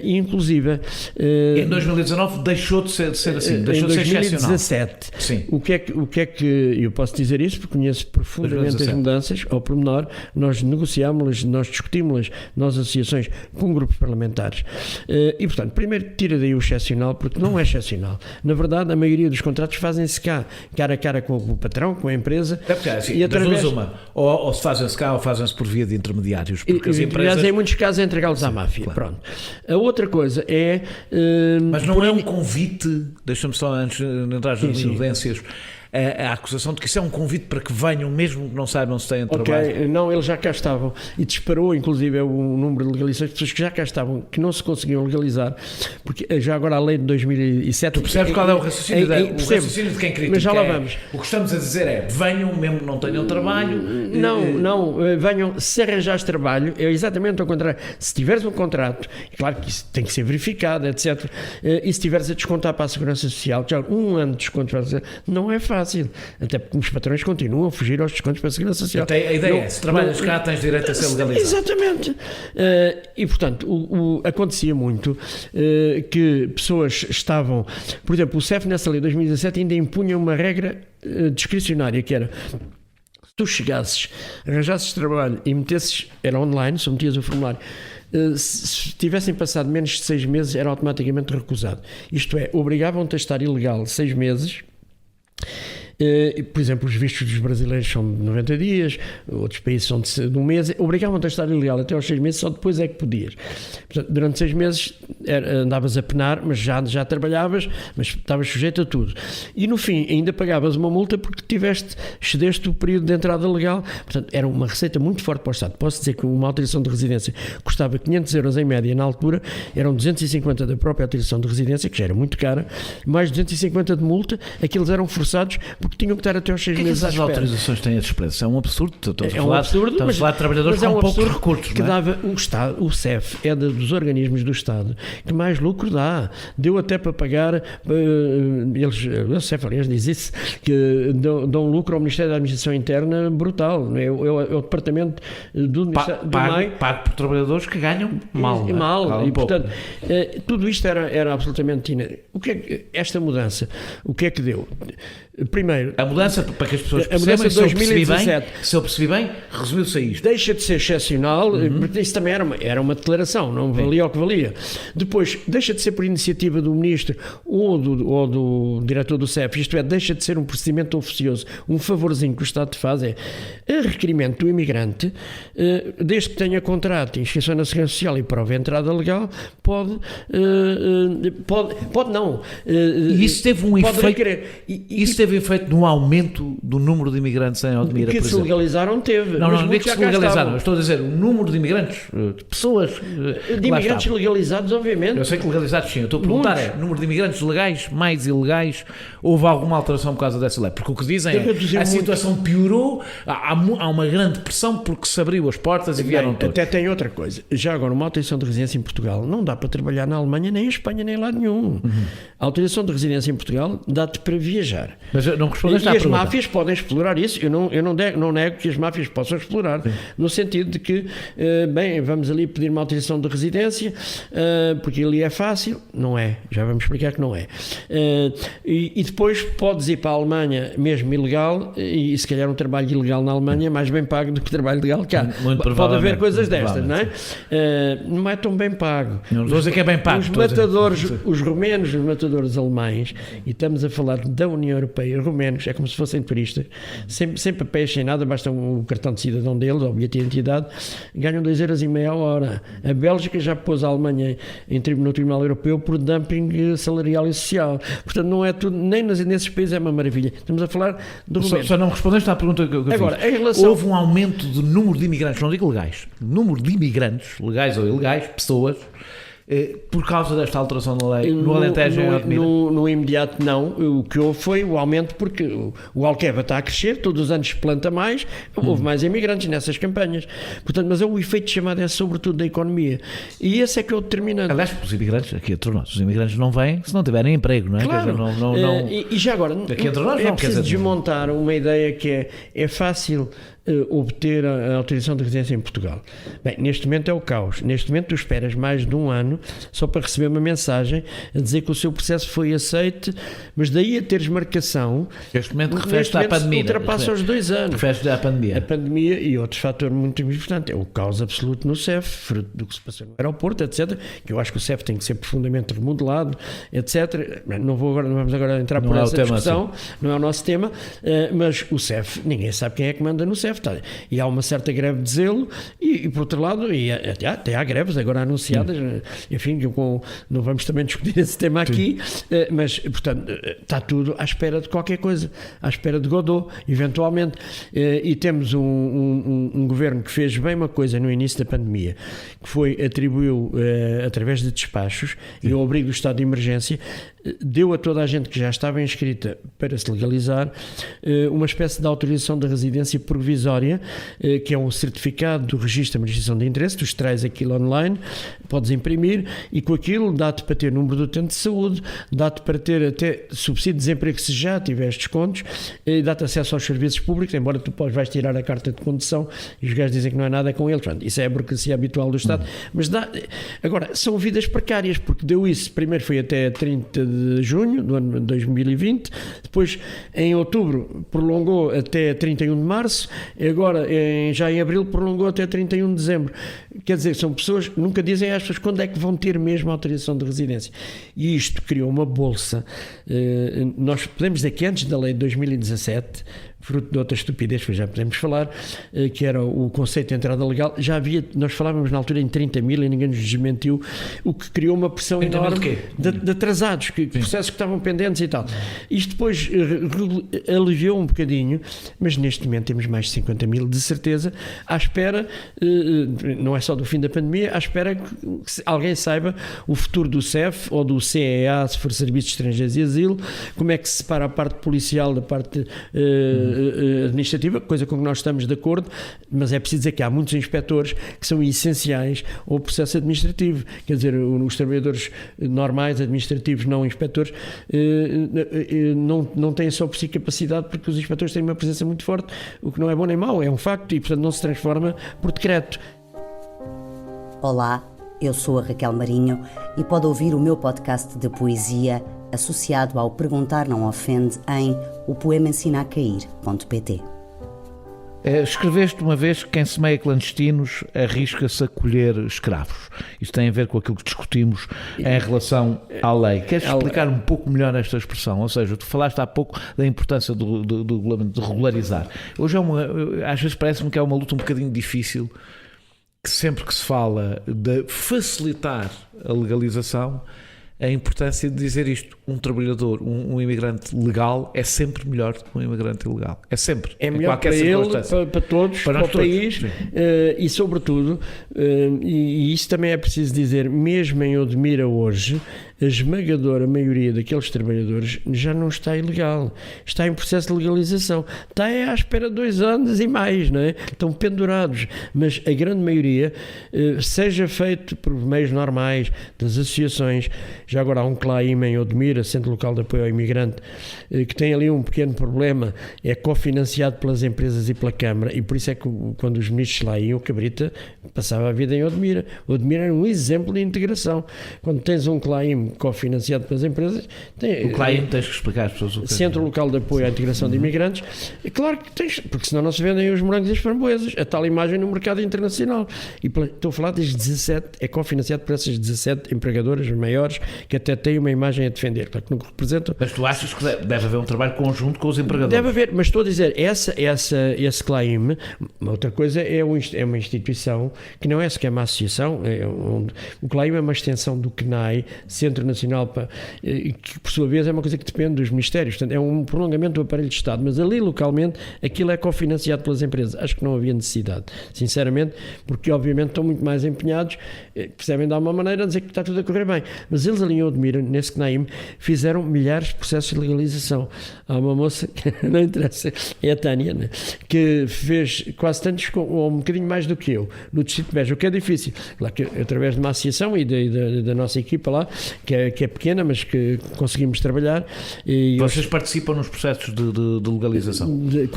C: E inclusive...
B: em 2019 deixou de ser assim, deixou de ser excepcional.
C: Em 2017, sim. O que é que eu posso dizer isso, porque conheço profundamente as mudanças, ao pormenor, nós negociámos-las, nós discutimos-las, nós associações com grupos parlamentares, e portanto, primeiro tira daí o excepcional, porque não é excepcional. Na verdade, a maioria dos contratos fazem-se cá, cara a cara com o patrão, com a empresa,
B: assim, e através... ou se fazem-se cá ou fazem-se por via de intermediários, porque as empresas...
C: em muitos casos é entregá-los à máfia. Claro. Pronto. A outra coisa é...
B: mas não é um convite, deixa-me só antes de entrar nas minudências, a acusação de que isso é um convite para que venham, mesmo que não saibam se têm trabalho.
C: Não, eles já cá estavam, e disparou inclusive o número de legalizações de pessoas que já cá estavam, que não se conseguiam legalizar, porque já agora a lei de 2007...
B: Tu percebes qual é o raciocínio, o raciocínio de quem critica?
C: Mas já lá vamos.
B: O que estamos a dizer é: venham, mesmo que não tenham trabalho...
C: Não, venham, se arranjares trabalho, é exatamente ao contrário. Se tiveres um contrato, é claro que isso tem que ser verificado, etc. E se tiveres a descontar para a Segurança Social, já 1 ano de desconto para a Segurança Social, não é fácil. Até porque os patrões continuam a fugir aos descontos para a Segurança Social.
B: Até a ideia é: se trabalhas cá, tens direito a ser legalizado.
C: Exatamente. E, portanto, acontecia muito que pessoas estavam... Por exemplo, o CEF, nessa lei de 2017, ainda impunha uma regra discricionária, que era: se tu chegasses, arranjasses trabalho e metesses, era online, submetias o formulário, se tivessem passado menos de 6 meses, era automaticamente recusado. Isto é, obrigavam-te a estar ilegal 6 meses. Por exemplo, os vistos dos brasileiros são de 90 dias, outros países são de 1 mês, obrigavam-te a estar ilegal até aos 6 meses, só depois é que podias. Portanto, durante 6 meses andavas a penar, mas já trabalhavas, mas estavas sujeito a tudo. E no fim ainda pagavas uma multa porque excedeste o período de entrada legal. Portanto, era uma receita muito forte para o Estado. Posso dizer que uma autorização de residência custava 500 euros em média na altura, eram 250 da própria autorização de residência, que já era muito cara, mais 250 de multa. Aqueles eram forçados porque tinham que estar até aos 6 meses à espera.
B: As autorizações têm esses preços? É um absurdo.
C: Estamos a falar
B: de trabalhadores com poucos recursos.
C: Que dava o Estado, o CEF é dos organismos do Estado que mais lucro dá. Deu até para pagar, o CEF, aliás, diz isso, que dão lucro ao Ministério da Administração Interna brutal. Não é? É o departamento do Ministério
B: pago por trabalhadores que ganham mal.
C: Mal. E, portanto, tudo isto era absolutamente... esta mudança, o que é que deu? Primeiro, janeiro.
B: A mudança, para que as pessoas
C: A mudança
B: percebam,
C: de 2017.
B: se eu percebi bem, resumiu-se a isto.
C: Deixa de ser excepcional, porque isso também era uma declaração, não valia o que valia. Depois, deixa de ser por iniciativa do Ministro ou do diretor do CEF, isto é, deixa de ser um procedimento oficioso. Um favorzinho que o Estado te faz é a requerimento do imigrante, desde que tenha contrato, inscrição na Segurança Social e prova de entrada legal, pode não.
B: E isso teve um efeito.
C: Requerer.
B: Isso teve efeito no aumento do número de imigrantes em Odmira, por
C: que
B: exemplo.
C: se legalizaram teve.
B: Não é que se legalizaram.
C: Estavam.
B: Eu estou a dizer o número de imigrantes, de pessoas.
C: De imigrantes legalizados, obviamente.
B: Eu sei que legalizados sim. Eu estou a perguntar é, número de imigrantes legais, mais ilegais, houve alguma alteração por causa dessa lei? Porque o que dizem é a situação piorou, há uma grande pressão porque se abriu as portas e vieram todos.
C: Até tem outra coisa. Já agora, uma autorização de residência em Portugal não dá para trabalhar na Alemanha, nem em Espanha, nem em lado nenhum. A autorização de residência em Portugal dá-te para viajar.
B: Mas não respondeste à
C: pergunta.
B: pergunta.
C: As máfias podem explorar isso. Eu não nego que as máfias possam explorar, no sentido de que, vamos ali pedir uma autorização de residência, porque ali é fácil. Não é. Já vamos explicar que não é. E depois podes ir para a Alemanha, mesmo ilegal, e se calhar um trabalho ilegal na Alemanha é mais bem pago do que trabalho legal cá. Pode haver coisas destas, não é? Não é tão bem pago.
B: Não estou a dizer que é bem pago.
C: Os matadores, os romenos, os matadores alemães, e estamos a falar da União Europeia, os romenos, é como se fossem turistas, sem papéis, sem nada, basta o cartão de cidadão deles, ou o bilhete de identidade, ganham 2,5€ a hora. A Bélgica já pôs a Alemanha no Tribunal Europeu por dumping salarial e social. Portanto, não é tudo, nem nesses países é uma maravilha. Estamos a falar do romeno.
B: Só não respondeste à pergunta que eu fiz.
C: Agora, em relação...
B: Houve um aumento do número de imigrantes, não digo legais, número de imigrantes, legais ou ilegais, pessoas, por causa desta alteração da lei no Alentejo e em Odmira?
C: No imediato não. O que houve foi o aumento, porque o Alqueva está a crescer, todos os anos se planta mais, houve mais imigrantes nessas campanhas. Portanto, mas o efeito chamado é sobretudo da economia. E esse é que é o determinante.
B: Aliás, os imigrantes, aqui entre nós, os imigrantes não vêm se não tiverem emprego, não é?
C: Claro.
B: Não...
C: E já agora,
B: aqui entre nós,
C: é preciso desmontar uma ideia que é fácil obter a autorização de residência em Portugal. Bem, neste momento é o caos. Neste momento tu esperas mais de um ano só para receber uma mensagem a dizer que o seu processo foi aceite, mas daí a teres marcação,
B: neste momento refere-se à pandemia.
C: Ultrapassa os 2 anos.
B: Refere-se à pandemia.
C: A pandemia e outro fator muito importante é o caos absoluto no CEF, fruto do que se passou no aeroporto, etc., que eu acho que o CEF tem que ser profundamente remodelado, etc. Não vamos agora entrar por essa discussão, não é o nosso tema, mas o CEF, ninguém sabe quem é que manda no CEF. E há uma certa greve de zelo e por outro lado, até há greves agora anunciadas, enfim, não vamos também discutir esse tema aqui, mas, portanto, está tudo à espera de qualquer coisa, à espera de Godot, eventualmente, e temos um governo que fez bem uma coisa no início da pandemia, que atribuiu, através de despachos e ao abrigo do estado de emergência, deu a toda a gente que já estava inscrita para se legalizar uma espécie de autorização de residência provisória, que é um certificado do registro de manifestação de interesse. Tu extrais aquilo online, podes imprimir e com aquilo dá-te para ter número do utente de saúde, dá-te para ter até subsídio de desemprego se já tiveres descontos, e dá-te acesso aos serviços públicos, embora tu vais tirar a carta de condução e os gajos dizem que não é nada com ele. Portanto, isso é a burocracia habitual do Estado. Mas agora, são vidas precárias, porque deu isso, primeiro foi até 30 de junho do ano 2020, depois em outubro prolongou até 31 de março, agora já em abril prolongou até 31 de dezembro. Quer dizer, são pessoas, nunca dizem às pessoas quando é que vão ter mesmo a autorização de residência. E isto criou uma bolsa. Nós podemos dizer que antes da lei de 2017, fruto de outra estupidez, já podemos falar, que era o conceito de entrada legal, já havia, nós falávamos na altura em 30 mil e ninguém nos desmentiu, o que criou uma pressão enorme de atrasados, processos que estavam pendentes e tal. Isto depois aliviou um bocadinho, mas neste momento temos mais de 50 mil, de certeza, à espera, não é só do fim da pandemia, à espera que alguém saiba o futuro do CEF ou do CEA, se for Serviços Estrangeiros e Asilo, como é que se separa a parte policial da parte administrativa, coisa com que nós estamos de acordo, mas é preciso dizer que há muitos inspectores que são essenciais ao processo administrativo, quer dizer, os trabalhadores normais, administrativos, não inspectores, não têm só por si capacidade, porque os inspectores têm uma presença muito forte, o que não é bom nem mau, é um facto, e portanto não se transforma por decreto.
D: Olá, eu sou a Raquel Marinho e pode ouvir o meu podcast de poesia associado ao Perguntar Não Ofende em opoemaensinacair.pt.
B: Escreveste uma vez que quem semeia clandestinos arrisca-se a colher escravos. Isso tem a ver com aquilo que discutimos em relação à lei. Queres explicar um pouco melhor esta expressão? Ou seja, tu falaste há pouco da importância do regulamento, de regularizar. Hoje às vezes parece-me que é uma luta um bocadinho difícil, que sempre que se fala de facilitar a legalização, a importância de dizer isto: um trabalhador, um imigrante legal é sempre melhor do que um imigrante ilegal. É sempre.
C: É melhor para ele, para todos, para o país e sobretudo, e isso também é preciso dizer, mesmo em Odmira hoje, a esmagadora maioria daqueles trabalhadores já não está ilegal, está em processo de legalização, está à espera de 2 anos e mais, não é? Estão pendurados, mas a grande maioria, seja feito por meios normais, das associações. Já agora há um CLAIM em Odmira, Centro Local de Apoio ao Imigrante, que tem ali um pequeno problema, é cofinanciado pelas empresas e pela Câmara, e por isso é que quando os ministros lá iam, o Cabrita passava a vida em Odmira. Odmira era um exemplo de integração. Quando tens um CLAIM cofinanciado pelas empresas,
B: o CLAIM tens que explicar às pessoas o que
C: Centro Local de Apoio à Integração de Imigrantes, é claro que tens, porque senão não se vendem os morangos e as framboesas, a tal imagem no mercado internacional. E estou a falar das 17, é cofinanciado por essas 17 empregadoras maiores que até têm uma imagem a defender, claro que não representam.
B: Mas tu achas que deve haver um trabalho conjunto com os empregadores?
C: Deve haver, mas estou a dizer, esse CLAIM, outra coisa é uma instituição que não é sequer uma associação, o CLAIM é uma extensão do CNAI, Centro Nacional, que por sua vez é uma coisa que depende dos ministérios, portanto é um prolongamento do aparelho de Estado, mas ali localmente aquilo é cofinanciado pelas empresas. Acho que não havia necessidade, sinceramente, porque obviamente estão muito mais empenhados, percebem de alguma maneira a dizer que está tudo a correr bem, mas eles ali em Odmira, nesse CNAIM, fizeram milhares de processos de legalização. Há uma moça, que não interessa, é a Tânia, né, que fez quase tantos, ou um bocadinho mais do que eu, no Distrito de Beja, o que é difícil, claro que através de uma associação e da nossa equipa lá, que é pequena, mas que conseguimos trabalhar. E
B: vocês participam nos processos de legalização?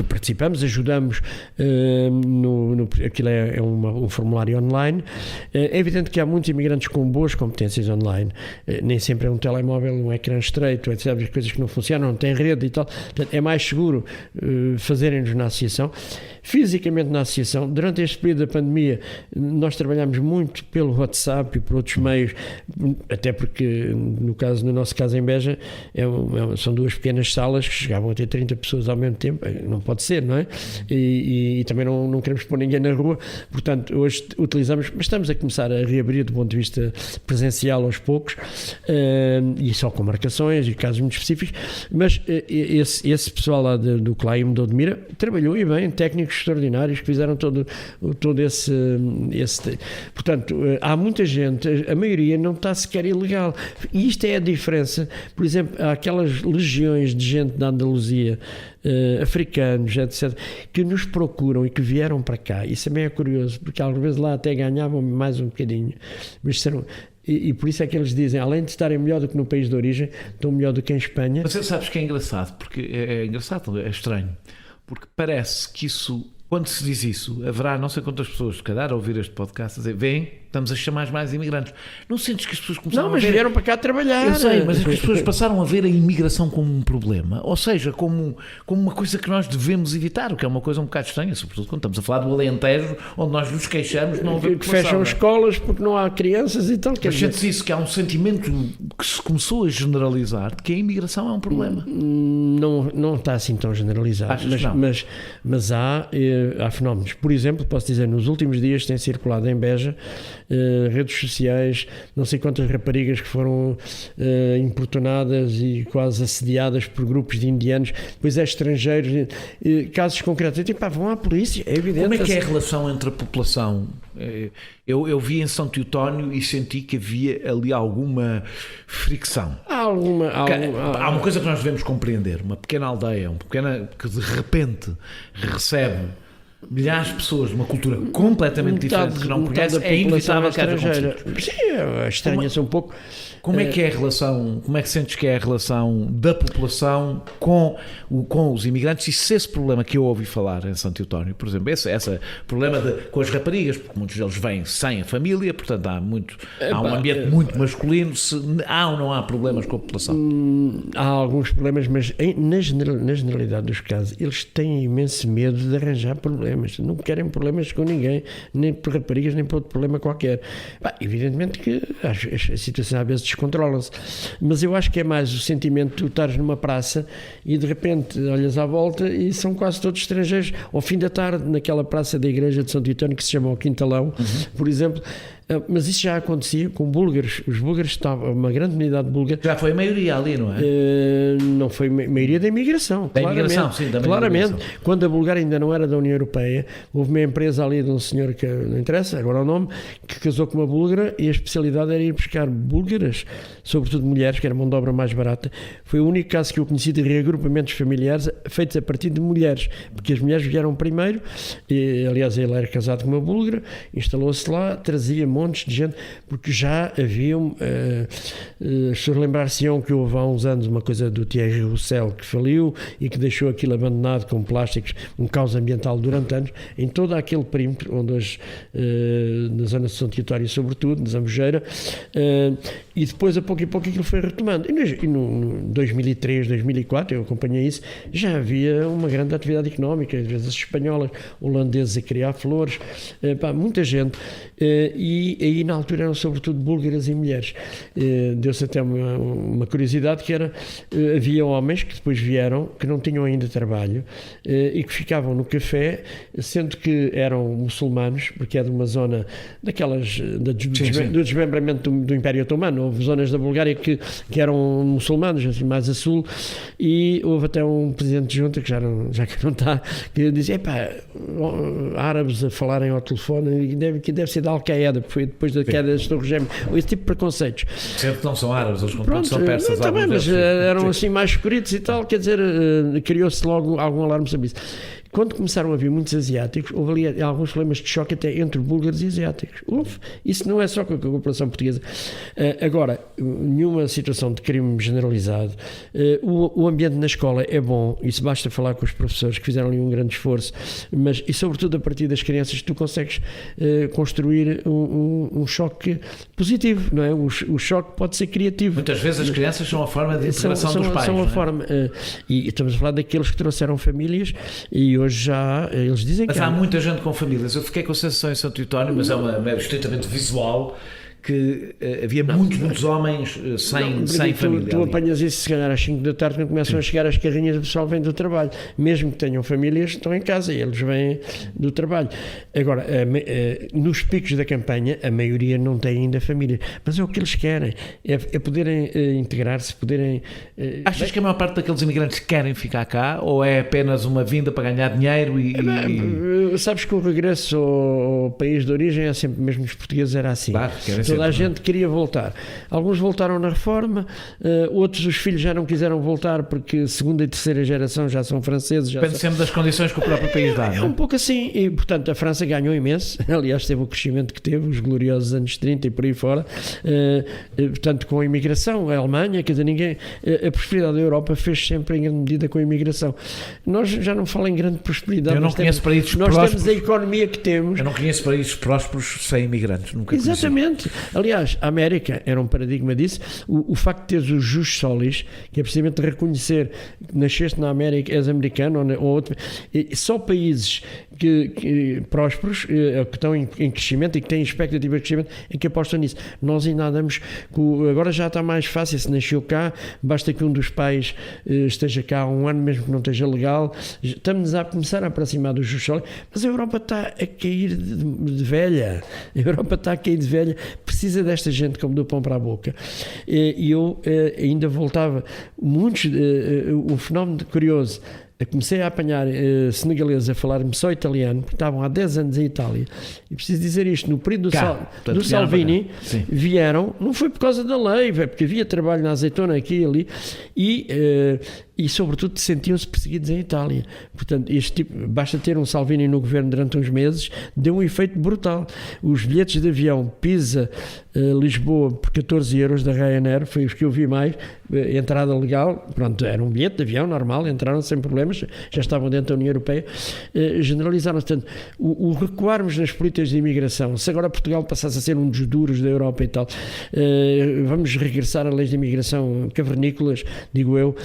C: Participamos, ajudamos, aquilo é um formulário online. É evidente que há muitos imigrantes com boas competências online, nem sempre é um telemóvel, um ecrã estreito, etc., as coisas que não funcionam, não têm rede e tal. Portanto, é mais seguro fazerem-nos na associação. Fisicamente na associação, durante este período da pandemia, nós trabalhamos muito pelo WhatsApp e por outros meios, até porque no nosso caso em Beja, são 2 pequenas salas que chegavam a ter 30 pessoas ao mesmo tempo, não pode ser, não é? E também não queremos pôr ninguém na rua, portanto hoje utilizamos, mas estamos a começar a reabrir do ponto de vista presencial aos poucos, e só com marcações e casos muito específicos, mas esse pessoal lá do CLAIM de Odmira trabalhou e bem, técnicos extraordinários que fizeram todo esse. Portanto, há muita gente, a maioria não está sequer ilegal. E isto é a diferença. Por exemplo, há aquelas legiões de gente da Andaluzia, africanos, etc., que nos procuram e que vieram para cá. Isso também é curioso, porque algumas vezes lá até ganhavam mais um bocadinho. Mas serão. E por isso é que eles dizem, além de estarem melhor do que no país de origem, estão melhor do que em Espanha.
B: Você sabes que é engraçado, porque é engraçado, é estranho, porque parece que isso, quando se diz isso, haverá não sei quantas pessoas, se calhar, a ouvir este podcast, a dizer, vem, estamos a chamar mais imigrantes. Não sentes que as pessoas começaram
C: a ver... Não, mas vieram para cá trabalhar.
B: Eu sei, mas as pessoas passaram a ver a imigração como um problema, ou seja, como uma coisa que nós devemos evitar, o que é uma coisa um bocado estranha, sobretudo quando estamos a falar do Alentejo, onde nós nos queixamos de não haver
C: população. Fecham escolas porque não há crianças e tal.
B: Mas sente-se isso, que há um sentimento que se começou a generalizar de que a imigração é um problema.
C: Não está assim tão generalizado, mas há fenómenos. Por exemplo, posso dizer, nos últimos dias tem circulado em Beja redes sociais, não sei quantas raparigas que foram importunadas e quase assediadas por grupos de indianos, depois estrangeiros, casos concretos. Vão à polícia, é evidente.
B: Como é que é a relação entre a população? Eu vi em São Teotónio e senti que havia ali alguma fricção.
C: Há
B: uma coisa que nós devemos compreender, uma pequena aldeia, que de repente recebe milhares de pessoas de uma cultura completamente diferente que não conhece, é inevitável que haja conflitos.
C: Sim, estranha-se um pouco.
B: Como é que é a relação, como é que sentes que é a relação da população com os imigrantes? E se esse problema que eu ouvi falar em Santo Eutónio, por exemplo, esse problema com as raparigas, porque muitos deles vêm sem a família, portanto há um ambiente muito masculino, se há ou não há problemas com a população?
C: Há alguns problemas, mas na generalidade dos casos, eles têm imenso medo de arranjar problemas, não querem problemas com ninguém, nem por raparigas, nem por outro problema qualquer. Evidentemente que a situação às vezes descontrolam-se, mas eu acho que é mais o sentimento de tu estares numa praça e de repente olhas à volta e são quase todos estrangeiros. Ao fim da tarde, naquela praça da igreja de Santo Eutónio que se chama o Quintalão, por exemplo, mas isso já acontecia com búlgaros. Os búlgaros estavam, uma grande comunidade búlgara.
B: Já foi a maioria ali, não é?
C: Não foi a maioria da imigração.
B: Da imigração, sim, da
C: claramente.
B: imigração.
C: Quando a Bulgária ainda não era da União Europeia, houve uma empresa ali de um senhor que não interessa, agora o nome, que casou com uma búlgara e a especialidade era ir buscar búlgaras, sobretudo mulheres, que era mão de obra mais barata. Foi o único caso que eu conheci de reagrupamentos familiares feitos a partir de mulheres, porque as mulheres vieram primeiro, e, aliás, ele era casado com uma búlgara, instalou-se lá, trazia montes de gente, porque já haviam, as pessoas lembrar-se-ão que houve há uns anos uma coisa do Thierry Roussel que faliu e que deixou aquilo abandonado com plásticos, um caos ambiental durante anos, em todo aquele perímetro, onde hoje, na zona de Santo Eutónio sobretudo, na Zambujeira, e depois a pouco e pouco aquilo foi retomando. E no 2003, 2004, eu acompanhei isso, já havia uma grande atividade económica, às vezes espanholas, holandeses a criar flores, muita gente, e aí na altura eram sobretudo búlgaras e mulheres. Deu-se até uma curiosidade que era, havia homens que depois vieram, que não tinham ainda trabalho e que ficavam no café, sendo que eram muçulmanos, porque é de uma zona daquelas, do desmembramento do Império Otomano. Houve zonas da Bulgária que eram muçulmanos, assim, mais a sul, e houve até um presidente de junta, que já não está, que dizia, árabes a falarem ao telefone, que deve ser da Al-Qaeda, porque foi depois da queda das Torres Gêmeas, esse tipo de preconceitos.
B: Sempre não são árabes, eles são persas.
C: Também, mas eram assim mais escuritos e tal, quer dizer, criou-se logo algum alarme sobre isso. Quando começaram a vir muitos asiáticos, houve ali alguns problemas de choque até entre búlgaros e asiáticos. Isso não é só com a população portuguesa. Agora, nenhuma situação de crime generalizado. O ambiente na escola é bom, isso basta falar com os professores que fizeram ali um grande esforço, mas, e sobretudo a partir das crianças, tu consegues construir um choque positivo, não é? O choque pode ser criativo.
B: Muitas vezes as crianças são a forma de integração dos pais.
C: São a forma, e estamos a falar daqueles que trouxeram famílias, e hoje já eles dizem
B: mas há muita gente com famílias. Eu fiquei com a sensação em Santo Eutónio, mas é estritamente visual, que havia muitos homens sem família.
C: Tu apanhas isso se calhar às 5 da tarde, quando começam a chegar as carrinhas, o pessoal vem do trabalho, mesmo que tenham famílias, estão em casa e eles vêm do trabalho. Agora, nos picos da campanha, a maioria não tem ainda família, mas é o que eles querem, é poderem integrar-se, poderem...
B: Achas que a maior parte daqueles imigrantes querem ficar cá, ou é apenas uma vinda para ganhar dinheiro
C: Sabes que o regresso ao país de origem é sempre, mesmo os portugueses, era assim.
B: Claro,
C: toda a gente queria voltar. Alguns voltaram na reforma, outros, os filhos já não quiseram voltar porque segunda e terceira geração já são franceses.
B: Depende sempre das condições que o próprio país dá, não é?
C: Um pouco assim, e portanto a França ganhou imenso, aliás teve o crescimento que teve, os gloriosos anos 30 e por aí fora, portanto com a imigração, a Alemanha, quer dizer, a prosperidade da Europa fez sempre em grande medida com a imigração. Nós já não falamos em grande prosperidade.
B: Eu não conheço países prósperos.
C: Nós temos a economia que temos.
B: Eu não conheço países prósperos sem imigrantes, nunca conheci.
C: Exatamente. Aliás, a América era um paradigma disso. O facto de teres o jus solis, que é precisamente reconhecer que nasceste na América, és americano ou outro, só países que prósperos, que estão em crescimento e que têm expectativa de crescimento, é que apostam nisso. Nós ainda andamos agora já está mais fácil, se nasceu cá, basta que um dos pais esteja cá há um ano, mesmo que não esteja legal, estamos a começar a aproximar do jus solis, mas a Europa está a cair de velha. A Europa está a cair de velha, precisa desta gente como do pão para a boca. E eu ainda voltava, um fenómeno curioso, comecei a apanhar senegaleses a falar-me só italiano, porque estavam há 10 anos em Itália. E preciso dizer isto, no período do Salvini, vieram, não foi por causa da lei, porque havia trabalho na azeitona aqui e ali, e sobretudo sentiam-se perseguidos em Itália. Portanto, basta ter um Salvini no governo durante uns meses, deu um efeito brutal. Os bilhetes de avião Pisa-Lisboa por 14 euros da Ryanair, foi os que eu vi mais, entrada legal, pronto, era um bilhete de avião normal, entraram sem problemas, já estavam dentro da União Europeia, generalizaram-se. Portanto, o recuarmos nas políticas de imigração, se agora Portugal passasse a ser um dos duros da Europa e tal, vamos regressar a leis de imigração cavernícolas, digo eu,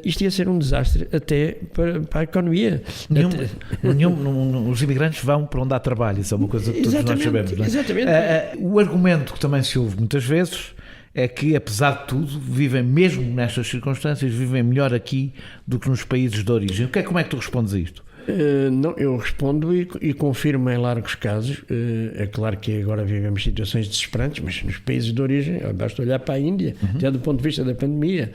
C: isto ia ser um desastre até para a economia.
B: Os imigrantes vão para onde há trabalho, isso é uma coisa que todos nós sabemos. Não é?
C: Exatamente.
B: O argumento que também se ouve muitas vezes é que, apesar de tudo, vivem, mesmo nestas circunstâncias, vivem melhor aqui do que nos países de origem. Como é que tu respondes a isto?
C: Não, eu respondo e confirmo em largos casos. É claro que agora vivemos situações desesperantes, mas nos países de origem, basta olhar para a Índia, até do ponto de vista da pandemia,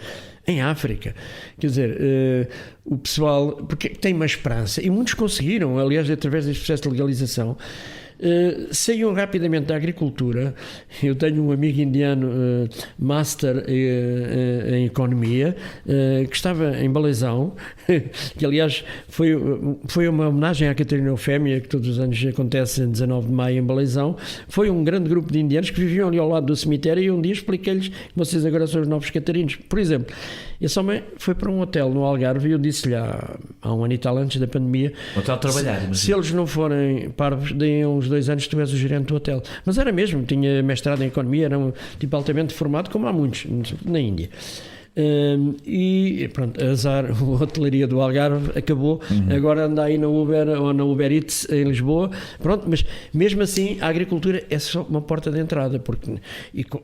C: em África, quer dizer, o pessoal, porque tem uma esperança, e muitos conseguiram, aliás, através deste processo de legalização, saiam rapidamente da agricultura. Eu tenho um amigo indiano, master em economia, que estava em Baleizão, que aliás foi uma homenagem à Catarina Eufémia, que todos os anos acontece em 19 de maio em Baleizão. Foi um grande grupo de indianos que viviam ali ao lado do cemitério, e um dia expliquei-lhes que vocês agora são os novos catarinos. Por exemplo, esse homem foi para um hotel no Algarve, e eu disse-lhe há um ano e tal, antes da pandemia,
B: hotel trabalhar,
C: se eles não forem parvos, deem uns 2 anos tu és o gerente do hotel. Mas era mesmo, tinha mestrado em economia, era um tipo altamente formado, como há muitos na Índia. E pronto, azar, a hotelaria do Algarve acabou, agora anda aí na Uber ou na Uber Eats em Lisboa, pronto, mas mesmo assim a agricultura é só uma porta de entrada, porque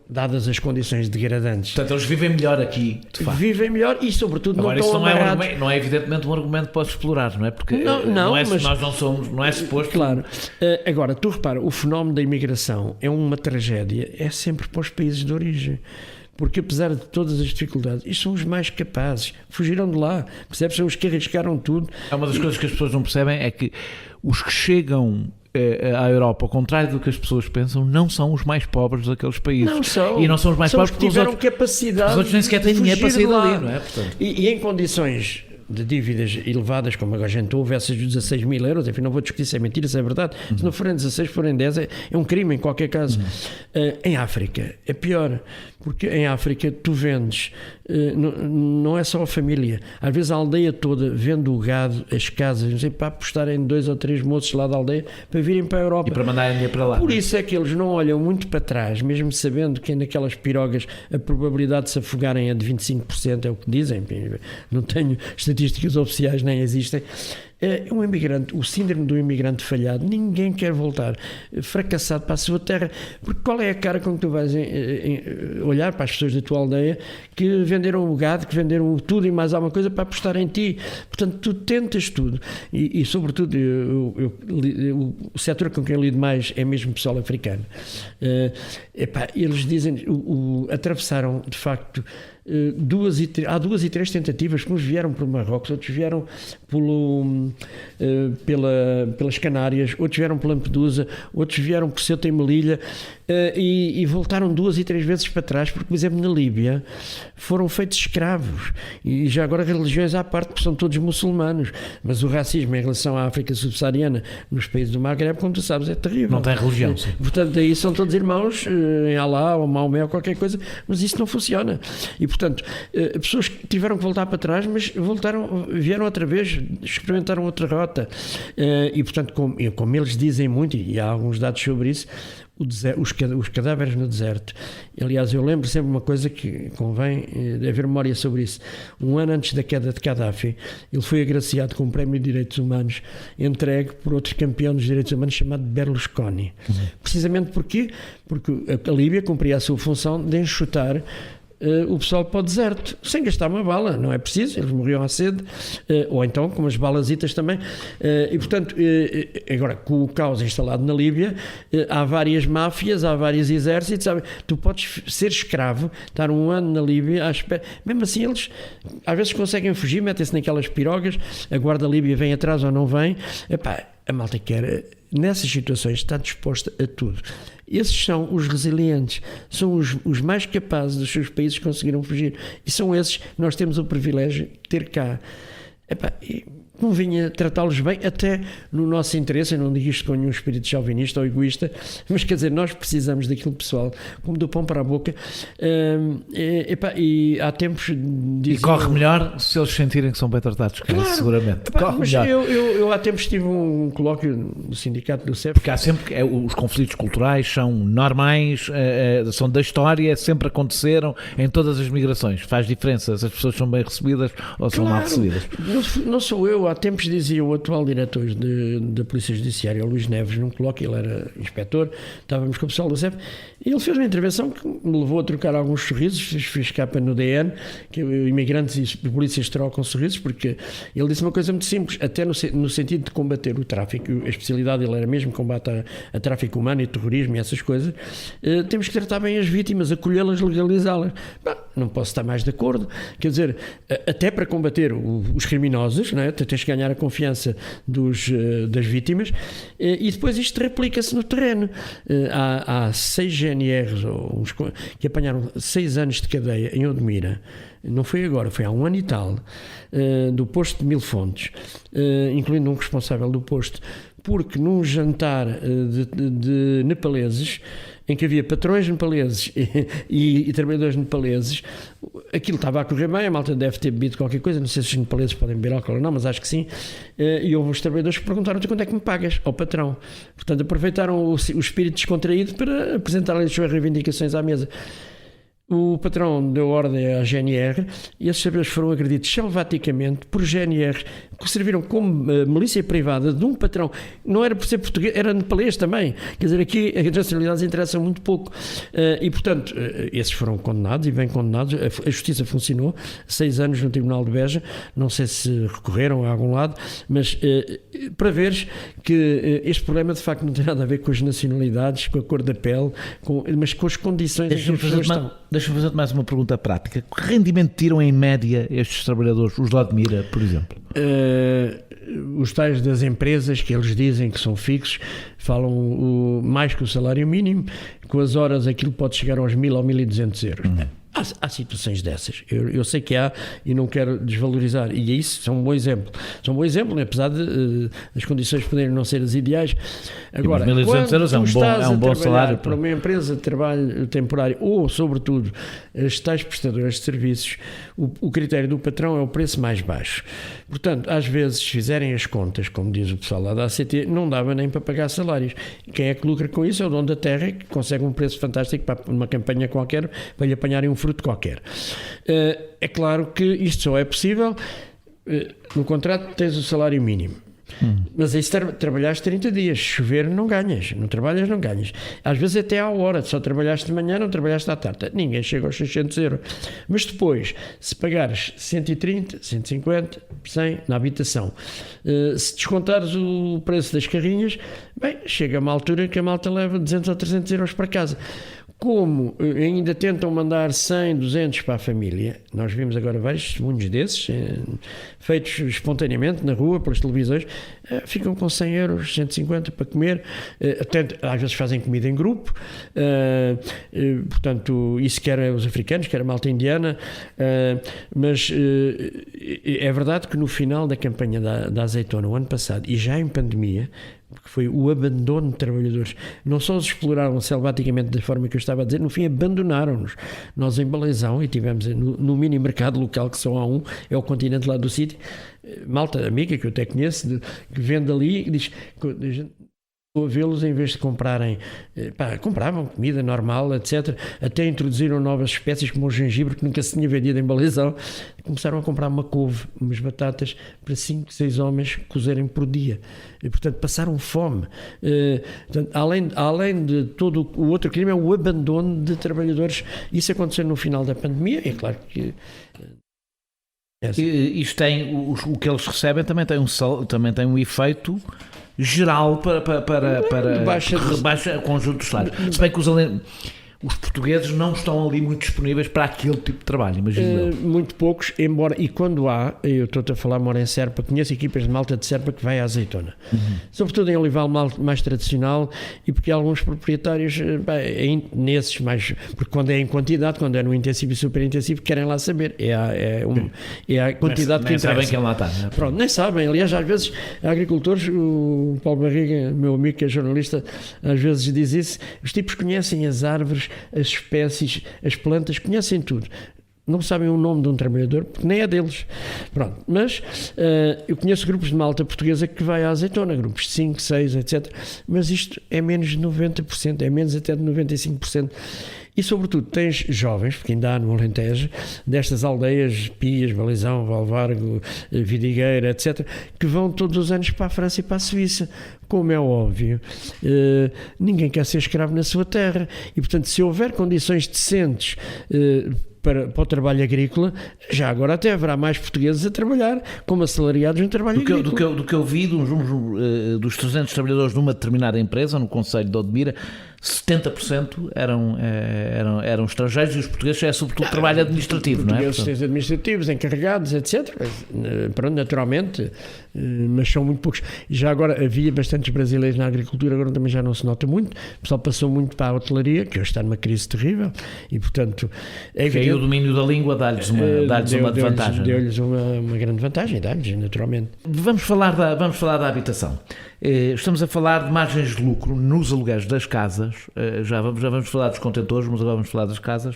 C: dadas as condições degradantes,
B: portanto eles vivem melhor aqui, de facto.
C: Vivem melhor e sobretudo
B: agora,
C: não estão amarrados.
B: Não é evidentemente um argumento para se explorar, não é? Porque mas nós não somos, não é suposto.
C: Claro. Agora, tu repara, o fenómeno da imigração é uma tragédia, é sempre para os países de origem. Porque apesar de todas as dificuldades, isto são os mais capazes, fugiram de lá, percebes? São os que arriscaram tudo.
B: É uma das coisas que as pessoas não percebem, é que os que chegam à Europa, ao contrário do que as pessoas pensam, não são os mais pobres daqueles países.
C: Não são.
B: E não são os mais pobres
C: porque tiveram capacidade.
B: Os outros nem sequer têm dinheiro para sair dali, não é? Portanto.
C: E em condições de dívidas elevadas, como agora a gente ouve, essas de 16 mil euros, enfim, não vou discutir se é mentira, se é verdade, se não forem 16, forem 10, é um crime em qualquer caso. Em África é pior, porque em África tu vendes, não é só a família, às vezes a aldeia toda vende o gado, as casas, não sei, para apostarem 2 ou 3 moços lá da aldeia para virem para a Europa.
B: E para mandarem dinheiro para lá.
C: Por isso é que eles não olham muito para trás, mesmo sabendo que naquelas pirogas a probabilidade de se afogarem é de 25%, é o que dizem, não tenho estatísticas oficiais, nem existem. Um imigrante, o síndrome do imigrante falhado, ninguém quer voltar fracassado para a sua terra, porque qual é a cara com que tu vais olhar para as pessoas da tua aldeia que venderam o gado, que venderam tudo e mais alguma coisa para apostar em ti? Portanto, tu tentas tudo e sobretudo o setor com quem eu lido mais é mesmo o pessoal africano. Eles dizem, atravessaram de facto há 2 e 3 tentativas, que uns vieram por Marrocos, outros vieram pelas Canárias, outros vieram por Lampedusa, outros vieram por Ceuta e Melilla, e voltaram 2 e 3 vezes para trás, porque, por exemplo, na Líbia foram feitos escravos, e já agora religiões à parte, porque são todos muçulmanos, mas o racismo em relação à África subsaariana nos países do Magreb, como tu sabes, é terrível.
B: Não tem religião, sim.
C: Portanto, aí são todos irmãos em Alá ou Maomé ou qualquer coisa, mas isso não funciona. E portanto, pessoas que tiveram que voltar para trás, mas vieram outra vez, experimentaram outra rota. E portanto, como eles dizem muito, e há alguns dados sobre isso, os cadáveres no deserto. Aliás, eu lembro sempre uma coisa que convém haver memória sobre isso. Um ano antes da queda de Gaddafi, ele foi agraciado com um prémio de direitos humanos entregue por outro campeão dos direitos humanos chamado Berlusconi. Precisamente porque a Líbia cumpria a sua função de enxutar o pessoal para o deserto, sem gastar uma bala, não é preciso, eles morriam à sede, ou então com as balazitas também, e portanto, agora com o caos instalado na Líbia, há várias máfias, há vários exércitos, sabe? Tu podes ser escravo, estar um ano na Líbia à espera, mesmo assim eles às vezes conseguem fugir, metem-se naquelas pirogas, a guarda líbia vem atrás ou não vem, a malta quer, nessas situações, está disposta a tudo. Esses são os resilientes, são os mais capazes dos seus países que conseguiram fugir, e são esses que nós temos o privilégio de ter cá. Convinha tratá-los bem, até no nosso interesse. Eu não digo isto com nenhum espírito chauvinista ou egoísta, mas quer dizer, nós precisamos daquilo pessoal, como do pão para a boca, e há tempos
B: e corre melhor se eles sentirem que são bem tratados, claro, seguramente.
C: Mas eu há tempos tive um colóquio no sindicato do CEF.
B: Porque há sempre, os conflitos culturais são normais, são da história, sempre aconteceram em todas as migrações. Faz diferença se as pessoas são bem recebidas ou são mal recebidas.
C: Não sou eu. Há tempos dizia o atual diretor da Polícia Judiciária, o Luís Neves, num colóquio, ele era inspetor, estávamos com o pessoal do CEF, e ele fez uma intervenção que me levou a trocar alguns sorrisos, fez capa no DN, que imigrantes e polícias trocam sorrisos, porque ele disse uma coisa muito simples, até no sentido de combater o tráfico, a especialidade dele era mesmo combate a tráfico humano e terrorismo e essas coisas, temos que tratar bem as vítimas, acolhê-las, legalizá-las. Não posso estar mais de acordo, quer dizer, até para combater os criminosos, não é? Tens que ganhar a confiança das vítimas, e depois isto replica-se no terreno. Há 6 GNRs que apanharam 6 anos de cadeia em Odmira, não foi agora, foi há 1 ano e tal, do posto de Mil Fontes, incluindo um responsável do posto, porque num jantar de nepaleses, em que havia patrões nepaleses e trabalhadores nepaleses, aquilo estava a correr bem, a malta deve ter bebido qualquer coisa, não sei se os nepaleses podem beber álcool ou não, mas acho que sim, e houve os trabalhadores que perguntaram: quando é que me pagas? Ao patrão. Portanto, aproveitaram o espírito descontraído para apresentar as suas reivindicações à mesa. O patrão deu ordem à GNR e esses trabalhadores foram agredidos selvaticamente por GNR, que serviram como milícia privada de um patrão. Não era por ser português, era nepalês também. Quer dizer, aqui as nacionalidades interessam muito pouco. E, portanto, esses foram condenados e bem condenados. A justiça funcionou, 6 anos no Tribunal de Beja. Não sei se recorreram a algum lado, mas para veres que este problema de facto não tem nada a ver com as nacionalidades, com a cor da pele, mas com as condições em que as pessoas estão.
B: Deixa-me fazer mais uma pergunta prática. Que rendimento tiram em média estes trabalhadores, os de Odmira, por exemplo?
C: Os tais das empresas que eles dizem que são fixos falam mais que o salário mínimo, com as horas aquilo pode chegar aos 1.000 ou 1.200 euros. Há situações dessas, eu sei que há e não quero desvalorizar, e isso são um bom exemplo, apesar de as condições poderem não ser as ideais. Agora,
B: 1.200 euros é um bom salário
C: para uma empresa de trabalho temporário ou, sobretudo, as tais prestadoras de serviços, o critério do patrão é o preço mais baixo. Portanto, às vezes, se fizerem as contas, como diz o pessoal lá da ACT, não dava nem para pagar salários. Quem é que lucra com isso é o dono da terra, que consegue um preço fantástico para uma campanha qualquer, para lhe apanharem um fruto qualquer. É claro que isto só é possível, no contrato tens o salário mínimo, mas aí se trabalhaste 30 dias, chover não ganhas, não trabalhas não ganhas, às vezes até à hora, só trabalhaste de manhã, não trabalhaste à tarde, ninguém chega aos 600 euros, mas depois se pagares 130, 150, 100 na habitação, se descontares o preço das carrinhas, bem, chega a uma altura que a malta leva 200 ou 300 euros para casa. Como ainda tentam mandar 100, 200 para a família, nós vimos agora vários testemunhos desses, feitos espontaneamente na rua, pelas televisões, ficam com 100 euros, 150 para comer, às vezes fazem comida em grupo, portanto, isso quer os africanos, quer a malta indiana, mas é verdade que no final da campanha da azeitona, o ano passado, e já em pandemia, porque foi o abandono de trabalhadores, não só os exploraram selvaticamente da forma que eu estava a dizer, no fim abandonaram-nos. Nós em Baleizão, e tivemos no mini mercado local, que só há um, é o Continente lá do sítio, malta amiga que eu até conheço, que vende ali, e diz, a vê-los, em vez de comprarem, compravam comida normal, etc. Até introduziram novas espécies como o gengibre, que nunca se tinha vendido em Balizão. Começaram a comprar uma couve, umas batatas para 5, 6 homens cozerem por dia. E, portanto, passaram fome. Portanto, além de todo o outro crime, é o abandono de trabalhadores. Isso aconteceu no final da pandemia, é claro que...
B: Isto tem, o que eles recebem também tem um efeito geral para rebaixa o conjunto dos salários. Se bem que os portugueses não estão ali muito disponíveis para aquele tipo de trabalho, imagino eu.
C: Muito poucos, embora, e quando há, eu estou-te a falar, moro em Serpa, conheço equipas de malta de Serpa que vai à azeitona. Sobretudo em olival mais tradicional, e porque alguns proprietários, nesses mais, porque quando é em quantidade, quando é no intensivo e super intensivo, querem lá saber. É a quantidade que interessa.
B: Nem sabem quem lá está. Né?
C: Pronto, nem sabem. Aliás, às vezes, agricultores, o Paulo Barriga, meu amigo que é jornalista, às vezes diz isso, os tipos conhecem as árvores, as espécies, as plantas, conhecem tudo. Não sabem o nome de um trabalhador, porque nem é deles. Pronto. Mas eu conheço grupos de malta portuguesa que vai à azeitona, grupos de 5, 6, etc. Mas isto é menos de 90%, é menos até de 95%. E, sobretudo, tens jovens, porque ainda há no Alentejo, destas aldeias, Pias, Balizão, Valvargo, Vidigueira, etc., que vão todos os anos para a França e para a Suíça. Como é óbvio, ninguém quer ser escravo na sua terra. E, portanto, se houver condições decentes para o trabalho agrícola, já agora até haverá mais portugueses a trabalhar como assalariados no trabalho agrícola.
B: Do que eu vi dos 300 trabalhadores numa determinada empresa, no Conselho de Odmira, 70% eram estrangeiros, e os portugueses é sobretudo trabalho administrativo, não é?
C: Portugueses administrativos, encarregados, etc. Pronto, naturalmente, mas são muito poucos. Já agora havia bastantes brasileiros na agricultura, agora também já não se nota muito. O pessoal passou muito para a hotelaria, que hoje está numa crise terrível, e portanto...
B: aí o domínio da língua dá-lhes uma vantagem.
C: Deu-lhes uma grande vantagem, dá-lhes, naturalmente.
B: Vamos falar da habitação. Estamos a falar de margens de lucro nos aluguéis das casas. Já vamos falar dos contentores, mas agora vamos falar das casas.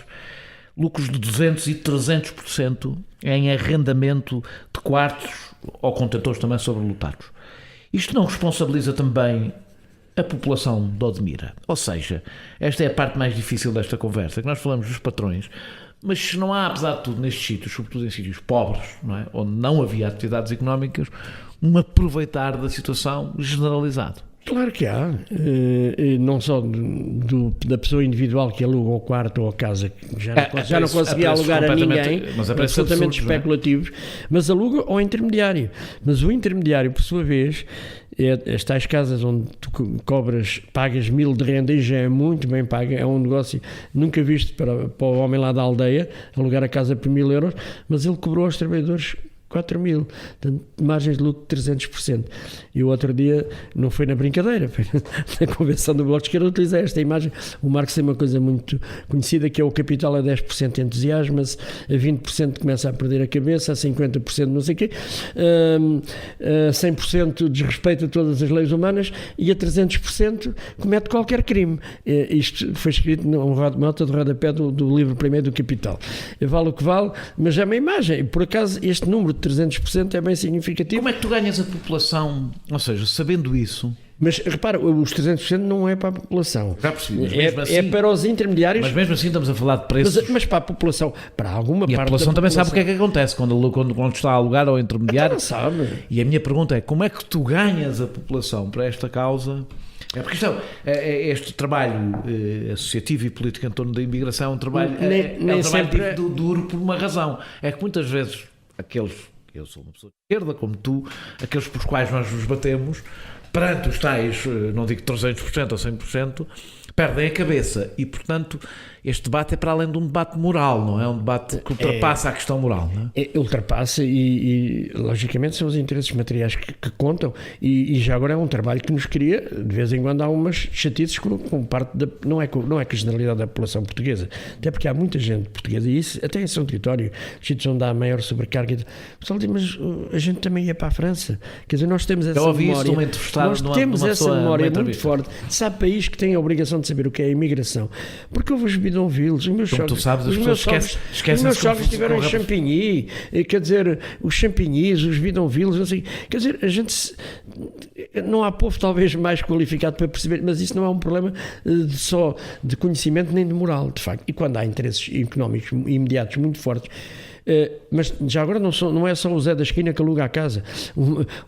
B: Lucros de 200% e 300% em arrendamento de quartos ou contentores também sobrelotados. Isto não responsabiliza também a população de Odmira? Ou seja, esta é a parte mais difícil desta conversa, que nós falamos dos patrões, mas se não há, apesar de tudo, nestes sítios, sobretudo em sítios pobres, não é? Onde não havia atividades económicas, um aproveitar da situação generalizado.
C: Claro que há, não só da pessoa individual que aluga o quarto ou a casa, que já não conseguia alugar a ninguém, absolutamente especulativos, mas aluga ao intermediário. Mas o intermediário, por sua vez, as tais casas onde tu pagas 1.000 de renda e já é muito bem paga, é um negócio nunca visto para o homem lá da aldeia, alugar a casa por 1.000 euros, mas ele cobrou aos trabalhadores 4.000, portanto, margens de lucro de 300%. E o outro dia, não foi na brincadeira, foi na convenção do Bloco de Esquerda, utilizei esta imagem. O Marx tem uma coisa muito conhecida, que é o capital a 10% entusiasma-se, a 20% começa a perder a cabeça, a 50% não sei o quê, a 100% desrespeita todas as leis humanas e a 300% comete qualquer crime. Isto foi escrito numa nota de rodapé do livro primeiro do Capital. Vale o que vale, mas é uma imagem. Por acaso, este número de 300% é bem significativo.
B: Como é que tu ganhas a população, ou seja, sabendo isso?
C: Mas repara, os 300% não é para a população.
B: Já percebi.
C: É para os intermediários.
B: Mas mesmo assim estamos a falar de preços.
C: Mas para a população, para alguma
B: parte. E a população também sabe o que é que acontece quando está a alugar ao intermediário.
C: Não sabe.
B: E a minha pergunta é, como é que tu ganhas a população para esta causa? É porque este trabalho associativo e político em torno da imigração é um trabalho, duro por uma razão. É que muitas vezes eu sou uma pessoa de esquerda, como tu, aqueles por os quais nós nos batemos, perante os tais, não digo 300% ou 100%, perdem a cabeça. E, portanto, este debate é para além de um debate moral, não é? Um debate que ultrapassa a questão moral, não é?
C: Ultrapassa e, logicamente, são os interesses materiais que contam. E já agora é um trabalho que nos cria, de vez em quando, há umas chatices com parte da... Não é com a generalidade da população portuguesa. Até porque há muita gente portuguesa, e isso até em São Território, sítios onde há maior sobrecarga. O pessoal diz, mas a gente também ia para a França. Quer dizer, nós temos essa memória.
B: Nós
C: temos essa memória muito forte. Se há país que tem a obrigação de saber o que é a imigração, porque houve os bidonvilles, os meus
B: Como
C: sogros,
B: tu sabes, as
C: os
B: pessoas
C: meus
B: esquecem-se
C: sogros
B: com-
C: estiveram
B: com-
C: em Champigny, quer dizer, os Champignys, os bidonvilles, não sei, quer dizer, a gente não há povo talvez mais qualificado para perceber, mas isso não é um problema só de conhecimento nem de moral, de facto, e quando há interesses económicos imediatos muito fortes. Mas já agora não é só o Zé da Esquina que aluga a casa,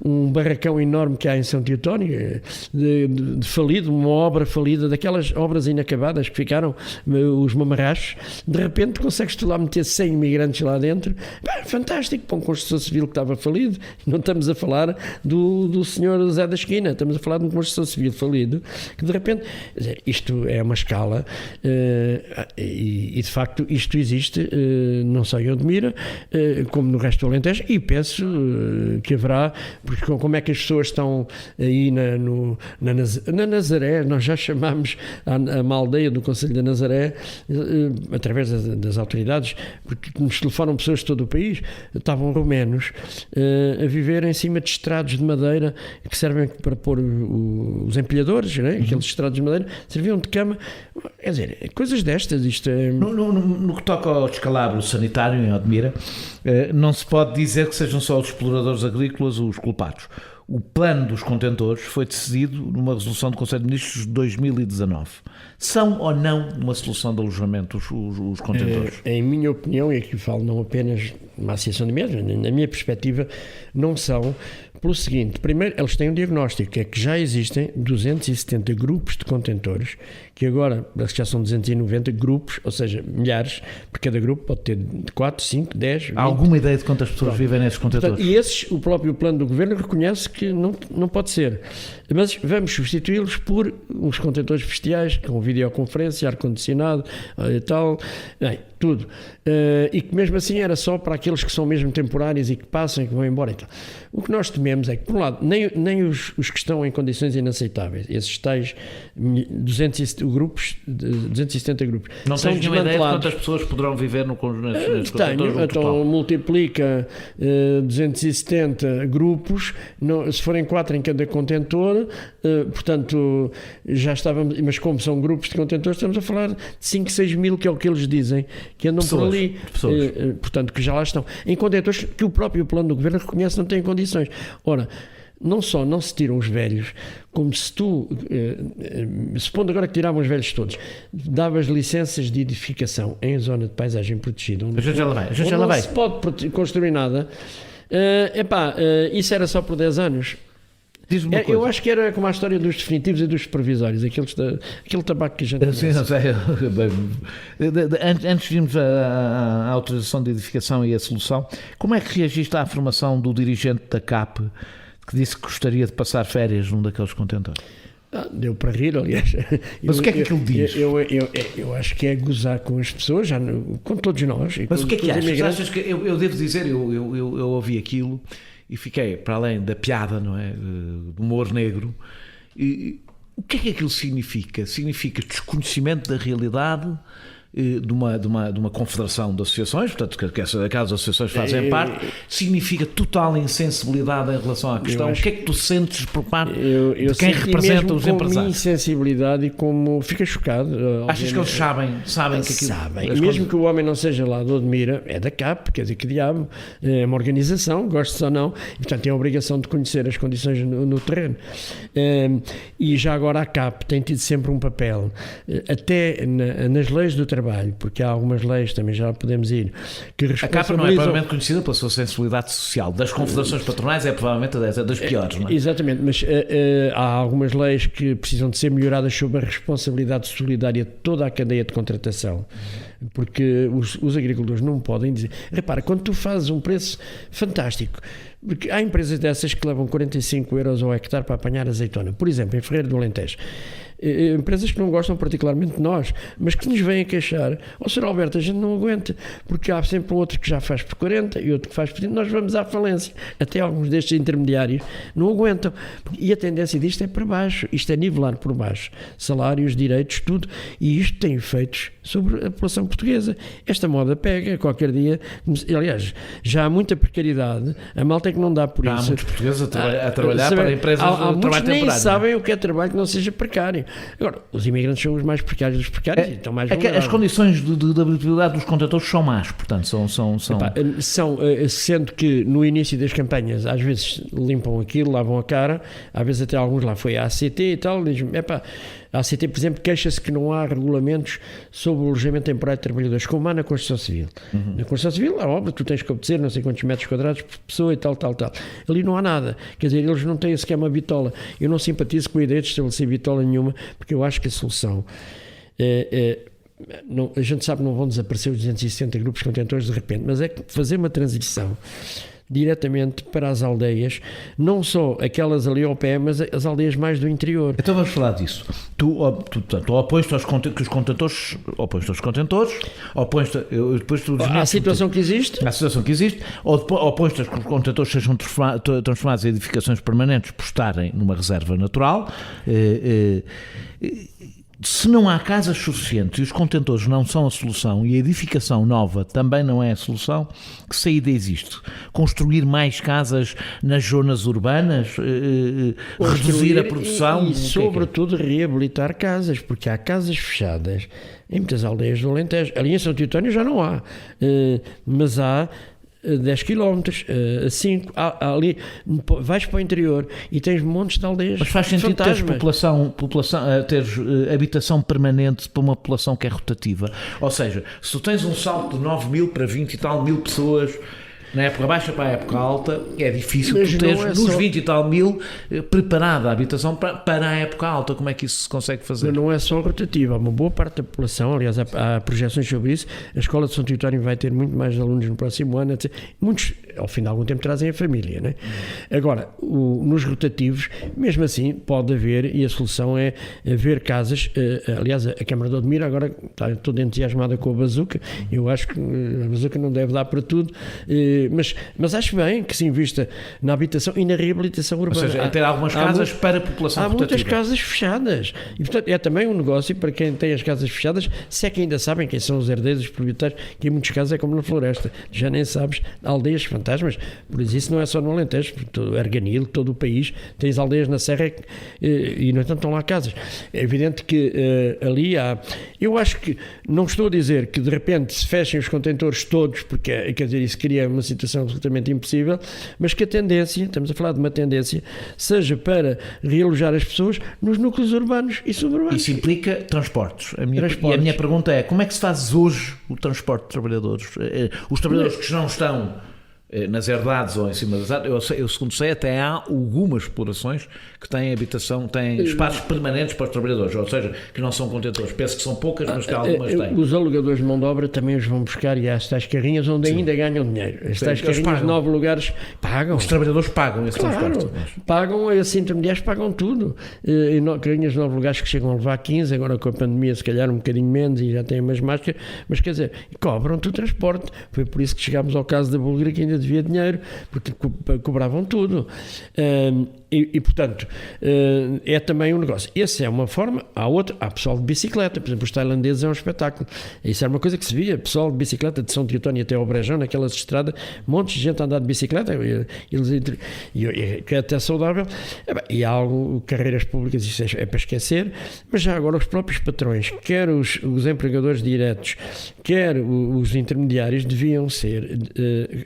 C: um barracão enorme que há em São Teotónio, de falido, uma obra falida, daquelas obras inacabadas que ficaram, os mamarrachos, de repente consegues-te lá meter 100 imigrantes lá dentro, fantástico, para um construtor civil que estava falido. Não estamos a falar do senhor Zé da Esquina, estamos a falar de um construtor civil falido, que de repente, isto é uma escala, e de facto isto existe, não só em Odmira, como no resto do Alentejo, e penso que haverá, porque como é que as pessoas estão aí na Nazaré, nós já chamámos uma aldeia do Concelho da Nazaré, através das autoridades, porque nos telefonam pessoas de todo o país, estavam romenos a viver em cima de estrados de madeira que servem para pôr os empilhadores, né? Aqueles estrados de madeira, serviam de cama, quer dizer, coisas destas, isto é...
B: No que toca ao descalabro sanitário em Odmira, não se pode dizer que sejam só os exploradores agrícolas os culpados. O plano dos contentores foi decidido numa resolução do Conselho de Ministros de 2019. São ou não uma solução de alojamento os contentores?
C: Em minha opinião, e aqui falo não apenas uma associação de médicos, na minha perspectiva, não são, pelo seguinte: primeiro, eles têm um diagnóstico, que é que já existem 270 grupos de contentores, que agora já são 290 grupos, ou seja, milhares, porque cada grupo pode ter 4, 5, 10, 20.
B: Há alguma ideia de quantas pessoas vivem nesses contentores?
C: Portanto, e esses, o próprio plano do Governo reconhece que não pode ser. Mas vamos substituí-los por uns contentores bestiais, com videoconferência, ar-condicionado e tal, bem, tudo. E que mesmo assim era só para aqueles que são mesmo temporários e que passam e que vão embora e tal. O que nós tememos é que, por um lado, nem os que estão em condições inaceitáveis, esses tais 270 grupos,
B: Não
C: são
B: tens nenhuma ideia de
C: desmantelados.
B: quantas pessoas poderão viver nesses contentores?
C: Tenho, então multiplica 270 grupos, se forem 4 em cada contentor, portanto já estávamos, mas como são grupos de contentores, estamos a falar de 5, 6 mil, que é o que eles dizem, que andam por ali, portanto que já lá estão, em contentores que o próprio plano do Governo reconhece não têm condições. Ora, não só não se tiram os velhos, como se tu, supondo agora que tiravam os velhos todos, davas licenças de edificação em zona de paisagem protegida, onde não se pode construir nada, isso era só por 10 anos.
B: Diz-me uma coisa.
C: Eu acho que era como a história dos definitivos e dos provisórios, aquele tabaco que a gente
B: Sim, não sei. Antes de irmos à autorização de edificação e a solução, como é que reagiste à afirmação do dirigente da CAP que disse que gostaria de passar férias num daqueles contentores?
C: Deu para rir, aliás.
B: Mas o que é que aquilo diz?
C: Eu acho que é gozar com as pessoas, com todos nós.
B: Mas o que é que achas? Que eu devo dizer, eu ouvi aquilo e fiquei, para além da piada, não é, do humor negro, e o que é que aquilo significa? Significa desconhecimento da realidade de uma confederação de associações, portanto, que aquelas associações fazem parte, significa total insensibilidade em relação à questão. O que é que tu sentes por parte de quem representa os empresários?
C: Como insensibilidade e como... Fica chocado.
B: Achas que eles sabem que aquilo...
C: Sabem. Mesmo que o homem não seja lá de Odmira, é da CAP, quer dizer, que diabo, é uma organização, gostes ou não, e portanto tem a obrigação de conhecer as condições no terreno. E já agora a CAP tem tido sempre um papel, até nas leis do trabalho, porque há algumas leis, também já podemos ir, que
B: a CAP não é provavelmente conhecida pela sua sensibilidade social. Das confederações patronais é provavelmente das piores, não é?
C: Exatamente, mas há algumas leis que precisam de ser melhoradas sobre a responsabilidade solidária de toda a cadeia de contratação, porque os agricultores não podem dizer... Repara, quando tu fazes um preço fantástico, porque há empresas dessas que levam 45 euros ao hectare para apanhar azeitona, por exemplo, em Ferreira do Alentejo, empresas que não gostam particularmente de nós, mas que nos vêm a queixar: Sr. Alberto, a gente não aguenta, porque há sempre um outro que já faz por 40 e outro que faz por 30, nós vamos à falência. Até alguns destes intermediários não aguentam, e a tendência disto é para baixo, isto é nivelar por baixo, salários, direitos, tudo, e isto tem efeitos sobre a população portuguesa. Esta moda pega qualquer dia, aliás, já há muita precariedade, a malta é que não dá por isso.
B: Há muitos portugueses a trabalhar para empresas de trabalho temporário.
C: Nem sabem o que é trabalho que não seja precário. precário. Agora, os imigrantes são os mais precários dos precários e estão mais vulneráveis.
B: As condições de habilidade dos contentores são más, portanto, são...
C: Sendo que no início das campanhas, às vezes limpam aquilo, lavam a cara, às vezes até alguns lá foi a ACT e tal, dizem, a ACT, por exemplo, queixa-se que não há regulamentos sobre o alojamento temporário de trabalhadores, como há na Constituição Civil. Na Constituição Civil, é óbvio, tu tens que obedecer não sei quantos metros quadrados por pessoa e tal. Ali não há nada. Quer dizer, eles não têm sequer uma bitola. Eu não simpatizo com a ideia de estabelecer bitola nenhuma, porque eu acho que a solução não, a gente sabe que não vão desaparecer os 260 grupos contentores de repente, mas é fazer uma transição diretamente para as aldeias, não só aquelas ali ao pé, mas as aldeias mais do interior.
B: Então vamos falar disso. Tu opões-te aos contentores,
C: à situação que existe,
B: ou opões-te a que os contentores sejam transformados em edificações permanentes por estarem numa reserva natural. Se não há casas suficientes e os contentores não são a solução e a edificação nova também não é a solução, que saída existe? Construir mais casas nas zonas urbanas? Reduzir a produção?
C: E sobretudo reabilitar casas, porque há casas fechadas em muitas aldeias do Alentejo. Ali em São Teotónio já não há, mas há 10 km, 5, ali vais para o interior e tens montes de aldeias.
B: Mas faz sentido teres teres habitação permanente para uma população que é rotativa. Ou seja, se tu tens um salto de 9 mil para 20 e tal mil pessoas na época baixa para a época alta, é difícil tu teres nos 20 e tal mil preparada a habitação para a época alta. Como é que isso se consegue fazer?
C: Não é só rotativa, há uma boa parte da população, aliás há projeções sobre isso. A Escola de São Teotónio vai ter muito mais alunos no próximo ano, etc. Muitos ao fim de algum tempo trazem a família, né? Agora, nos rotativos, mesmo assim pode haver, e a solução é haver casas, aliás a Câmara de Odmira agora está toda entusiasmada com a bazuca. Eu acho que a bazuca não deve dar para tudo, mas acho bem que se invista na habitação e na reabilitação urbana.
B: Ou seja, ter algumas casas para a população rotativa.
C: Há muitas casas fechadas. E, portanto, é também um negócio para quem tem as casas fechadas, se é que ainda sabem quem são os herdeiros, os proprietários, que em muitos casos é como na floresta. Já nem sabes, aldeias fantasmas. Por isso não é só no Alentejo, todo Arganil, todo o país, tens aldeias na Serra e, no entanto, estão lá casas. É evidente que ali há... Eu acho que, não estou a dizer que de repente se fechem os contentores todos, porque, quer dizer, isso cria uma situação absolutamente impossível, mas que a tendência, estamos a falar de uma tendência, seja para realojar as pessoas nos núcleos urbanos e suburbanos.
B: Isso implica transportes. E a minha pergunta é, como é que se faz hoje o transporte de trabalhadores? Os trabalhadores que não estão nas herdades ou em cima das árvores, eu segundo sei, até há algumas explorações que têm habitação, têm espaços permanentes para os trabalhadores, ou seja, que não são contentores. Penso que são poucas, mas que algumas têm.
C: Os alugadores de mão de obra também os vão buscar e há as tais carrinhas onde ainda ganham dinheiro. As tais carrinhas de 9 lugares pagam.
B: Os trabalhadores pagam esse transporte.
C: Pagam, esses intermediários pagam tudo. Carrinhas de 9 lugares que chegam a levar 15, agora com a pandemia se calhar um bocadinho menos e já têm umas máscaras, mas quer dizer, cobram-te o transporte. Foi por isso que chegámos ao caso da Bulgária, que ainda devia dinheiro, porque cobravam tudo. E portanto, é também um negócio. Essa é uma forma. Há outra, há pessoal de bicicleta, por exemplo, os tailandeses é um espetáculo. Isso era uma coisa que se via, pessoal de bicicleta de São Teotónio até ao Brejão, naquelas estradas, montes de gente a andar de bicicleta, que é até saudável. E há carreiras públicas, isso é para esquecer, mas já agora os próprios patrões, quer os empregadores diretos, quer os intermediários, deviam ser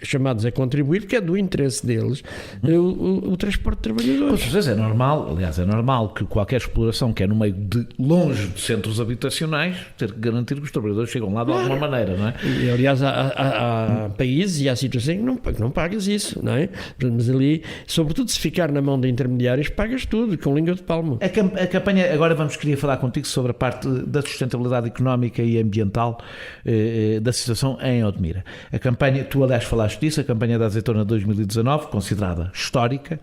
C: chamados a contribuir, porque é do interesse deles o transporte de trabalhadores.
B: Com certeza, é normal, aliás, é normal que qualquer exploração que é no meio de longe de centros habitacionais ter que garantir que os trabalhadores chegam lá de alguma maneira, não é?
C: E, aliás, há países e há situações que não pagas isso, não é? Mas ali, sobretudo se ficar na mão de intermediários, pagas tudo, com língua de palmo.
B: A campanha, agora queria falar contigo sobre a parte da sustentabilidade económica e ambiental da situação em Odmira. A campanha, tu aliás falaste disso, a campanha da azeitona 2019, considerada histórica,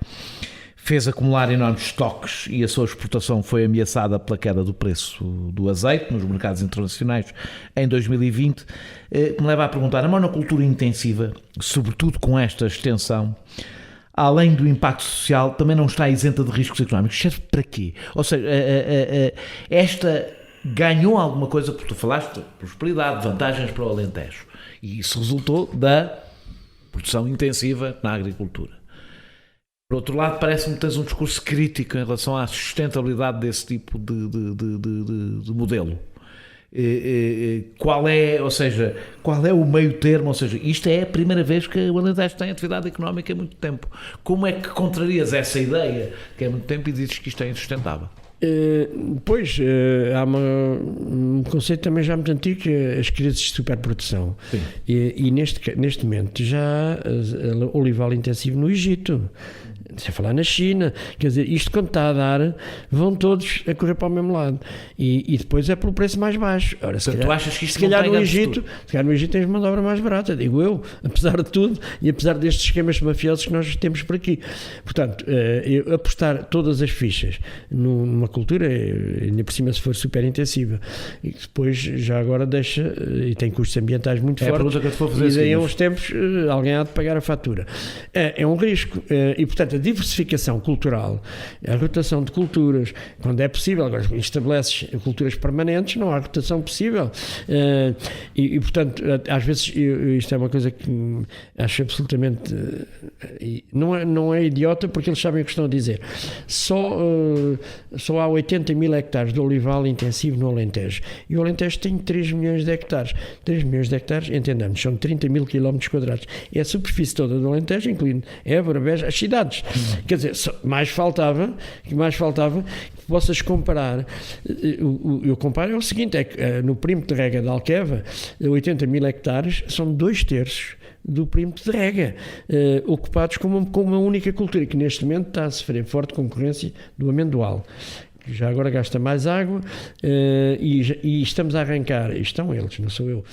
B: fez acumular enormes estoques e a sua exportação foi ameaçada pela queda do preço do azeite nos mercados internacionais em 2020, que me leva a perguntar, a monocultura intensiva, sobretudo com esta extensão, além do impacto social, também não está isenta de riscos económicos. Serve para quê? Ou seja, esta ganhou alguma coisa, porque tu falaste de prosperidade, vantagens para o Alentejo, e isso resultou da produção intensiva na agricultura. Por outro lado, parece-me que tens um discurso crítico em relação à sustentabilidade desse tipo de modelo. Qual é o meio termo? Ou seja, isto é a primeira vez que o Alentejo tem atividade económica há muito tempo. Como é que contrarias essa ideia que há muito tempo e dizes que isto é insustentável?
C: Há um conceito também já muito antigo, que é as crises de superprodução. E neste momento já há olival intensivo no Egito, sem falar na China. Quer dizer, isto quando está a dar, vão todos a correr para o mesmo lado, e depois é pelo preço mais baixo. Ora, se calhar,
B: tu achas que isto
C: se calhar
B: no Egito
C: tens uma dobra mais barata, digo eu, apesar de tudo, e apesar destes esquemas mafiosos que nós temos por aqui. Portanto, apostar todas as fichas numa cultura, ainda por cima se for super intensiva, e depois já agora deixa, e tem custos ambientais muito fortes, a pergunta que eu te vou fazer, e daí a uns tempos alguém há de pagar a fatura. É um risco, e portanto a diversificação cultural, a rotação de culturas, quando é possível. Agora, estabeleces culturas permanentes, não há rotação possível, e portanto, às vezes, isto é uma coisa que acho absolutamente, não é idiota, porque eles sabem o que estão a dizer. Só há 80 mil hectares de olival intensivo no Alentejo, e o Alentejo tem 3 milhões de hectares. 3 milhões de hectares, entendamos, são 30 mil quilómetros quadrados. É a superfície toda do Alentejo, incluindo Évora, Beja, as cidades. Quer dizer, mais faltava que possas comparar. Eu comparo é o seguinte, é que no perímetro de rega de Alqueva, 80 mil hectares são 2/3 do perímetro de rega, ocupados com uma única cultura, que neste momento está a sofrer forte concorrência do amendoal, que já agora gasta mais água, e estamos a arrancar, estão eles, não sou eu,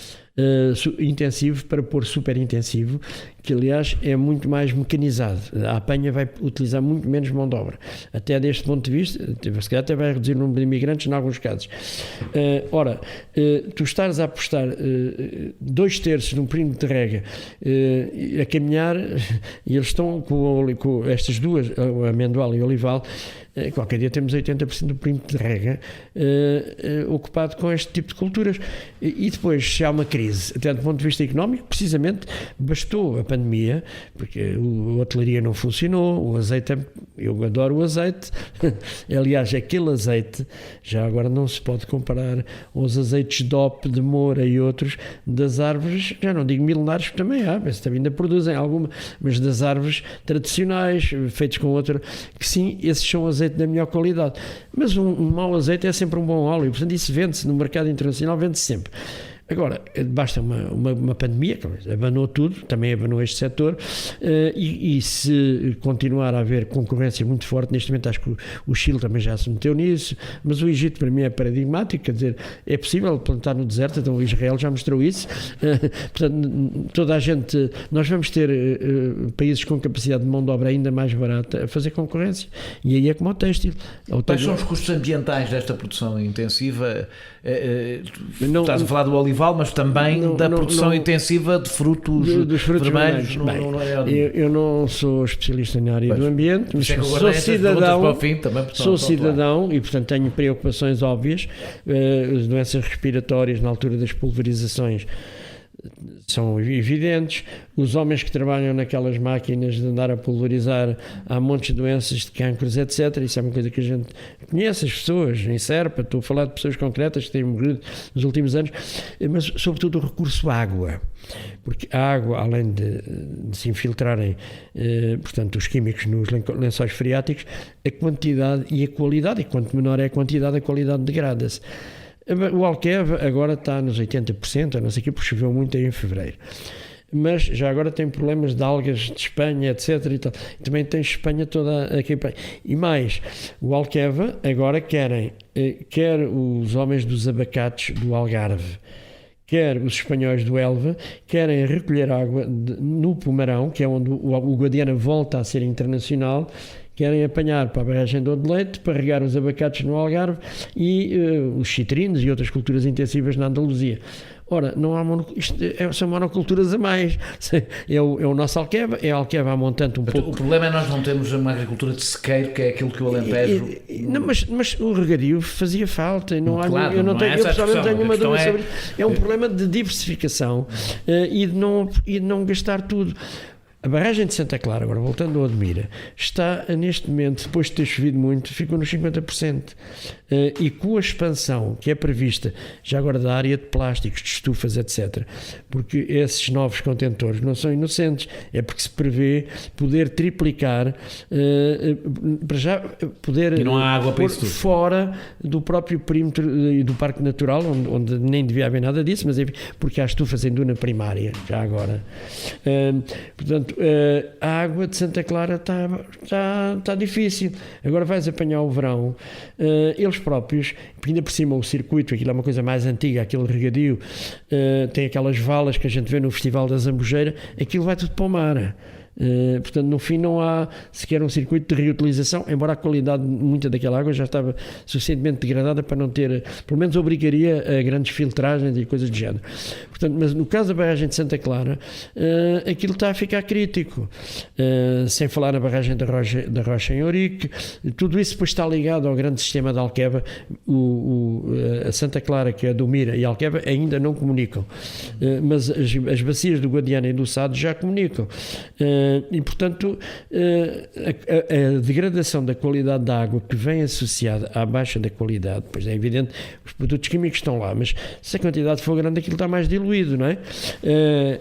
C: intensivo para pôr super intensivo, que aliás é muito mais mecanizado. A apanha vai utilizar muito menos mão de obra, até deste ponto de vista, se calhar até vai reduzir o número de imigrantes em alguns casos. Tu estares a apostar 2/3 num perímetro de rega, a caminhar, e eles estão com estas duas, o amendoal e o olival, qualquer dia temos 80% do perímetro de rega ocupado com este tipo de culturas. E depois, se há uma crise, até do ponto de vista económico, precisamente bastou a pandemia, porque a hotelaria não funcionou, o azeite, eu adoro o azeite, aliás, aquele azeite já agora não se pode comparar aos azeites DOP, de Moura e outros das árvores, já não digo milenares, porque também há, mas também ainda produzem alguma, mas das árvores tradicionais, feitos com outra, que sim, esses são azeite da melhor qualidade. Mas um mau azeite é sempre um bom óleo, portanto isso vende-se no mercado internacional, vende-se sempre. Agora, basta uma pandemia, que abanou tudo, também abanou este setor, e se continuar a haver concorrência muito forte, neste momento acho que o Chile também já se meteu nisso, mas o Egito para mim é paradigmático, quer dizer, é possível plantar no deserto, então o Israel já mostrou isso, portanto, toda a gente, nós vamos ter países com capacidade de mão de obra ainda mais barata a fazer concorrência, e aí é como o têxtil.
B: Quais são os custos ambientais desta produção intensiva? Estás a falar do olival, mas também da produção intensiva de frutos vermelhos.
C: Eu não sou especialista na área do ambiente, mas sou cidadão e, portanto, tenho preocupações óbvias. As doenças respiratórias na altura das pulverizações são evidentes. Os homens que trabalham naquelas máquinas de andar a pulverizar, há montes de doenças de cancros, etc. Isso é uma coisa que a gente conhece, as pessoas em Serpa, estou a falar de pessoas concretas que têm morrido nos últimos anos, mas sobretudo o recurso à água, porque a água, além de se infiltrarem, portanto, os químicos nos lençóis freáticos, a quantidade e a qualidade, e quanto menor é a quantidade, a qualidade degrada-se. O Alqueva agora está nos 80%, a não ser que porque choveu muito aí em fevereiro. Mas já agora tem problemas de algas de Espanha, etc. E tal. Também tem Espanha toda aqui. E mais, o Alqueva agora quer os homens dos abacates do Algarve, quer os espanhóis do Elva, querem recolher água no Pomarão, que é onde o Guadiana volta a ser internacional, querem apanhar para a barragem de Odeleite, para regar os abacates no Algarve e os citrinos e outras culturas intensivas na Andaluzia. Ora, não há são monoculturas a mais. É o nosso Alqueva, é a Alqueva a montante um pouco.
B: O problema é nós não termos uma agricultura de sequeiro, que é aquilo que o Alentejo...
C: Não, mas o regadio fazia falta. Eu pessoalmente tenho uma dúvida sobre isso. É um problema de diversificação e de não gastar tudo. A barragem de Santa Clara, agora voltando ao Odmira, está neste momento, depois de ter chovido muito, ficou nos 50%. E com a expansão que é prevista, já agora da área de plásticos, de estufas, etc., porque esses novos contentores não são inocentes, é porque se prevê poder triplicar, para já poder
B: e não há água para
C: pôr
B: isso tudo.
C: Fora do próprio perímetro do Parque Natural, onde nem devia haver nada disso, mas enfim, porque há estufas em duna primária, já agora. Portanto, a água de Santa Clara está difícil. Agora vais apanhar o verão, eles próprios, porque ainda por cima o circuito, aquilo é uma coisa mais antiga, aquele regadio, tem aquelas valas que a gente vê no Festival da Zambujeira, aquilo vai tudo para o mar. Portanto, no fim não há sequer um circuito de reutilização, embora a qualidade muita daquela água já estava suficientemente degradada para não ter, pelo menos obrigaria a grandes filtragens e coisas do género. Portanto, mas no caso da barragem de Santa Clara, aquilo está a ficar crítico, sem falar na barragem da Rocha em Ourique. Tudo isso depois está ligado ao grande sistema de Alqueva. A Santa Clara, que é do Mira, e Alqueva ainda não comunicam, mas as bacias do Guadiana e do Sado já comunicam. E, portanto, a degradação da qualidade da água que vem associada à baixa da qualidade, pois é evidente, os produtos químicos estão lá, mas se a quantidade for grande, aquilo está mais diluído, não é?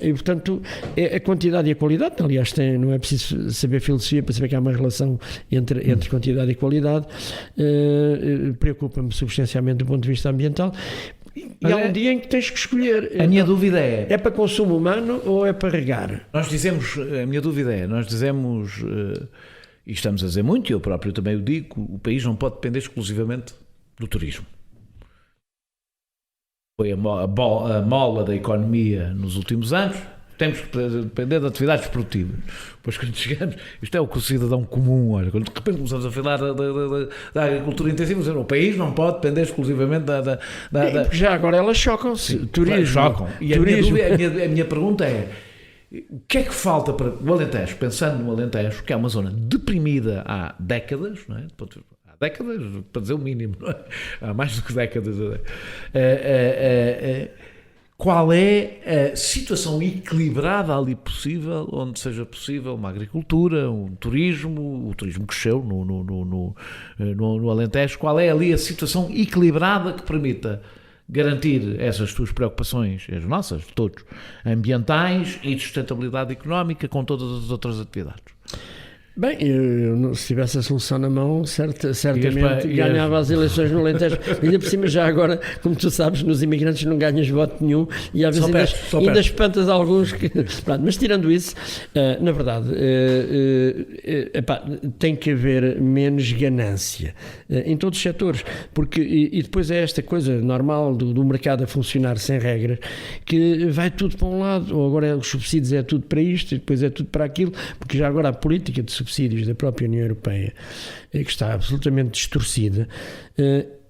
C: E, portanto, a quantidade e a qualidade, aliás, não é preciso saber filosofia para saber que há uma relação entre quantidade e qualidade, preocupa-me substancialmente do ponto de vista ambiental. E há um dia em que tens que escolher.
B: A minha dúvida é...
C: É para consumo humano ou é para regar?
B: A minha dúvida é, nós dizemos, e estamos a dizer muito, e eu próprio também o digo, o país não pode depender exclusivamente do turismo. Foi a mola da economia nos últimos anos. Temos que depender de atividades produtivas. Depois, quando chegamos, isto é o que o cidadão comum, olha, quando de repente começamos a falar da agricultura intensiva, o país não pode depender exclusivamente da
C: já agora elas chocam-se.
B: Turismo. Chocam. E a minha pergunta é: o que é que falta para o Alentejo, pensando no Alentejo, que é uma zona deprimida há décadas, não é? Há décadas, para dizer o mínimo, não é? Há mais do que décadas. Qual é a situação equilibrada ali possível, onde seja possível uma agricultura, o turismo cresceu no Alentejo, qual é ali a situação equilibrada que permita garantir essas tuas preocupações, as nossas, de todos, ambientais e de sustentabilidade económica com todas as outras atividades?
C: Bem, se tivesse a solução na mão, certamente ganhava as eleições no Alentejo. Ainda por cima, já agora, como tu sabes, nos imigrantes não ganhas voto nenhum e às vezes ainda espantas alguns que... Pronto, mas tirando isso, na verdade, tem que haver menos ganância em todos os setores, porque e depois é esta coisa normal do mercado a funcionar sem regras, que vai tudo para um lado, ou agora os subsídios é tudo para isto e depois é tudo para aquilo, porque já agora a política de subsídios da própria União Europeia, que está absolutamente distorcida,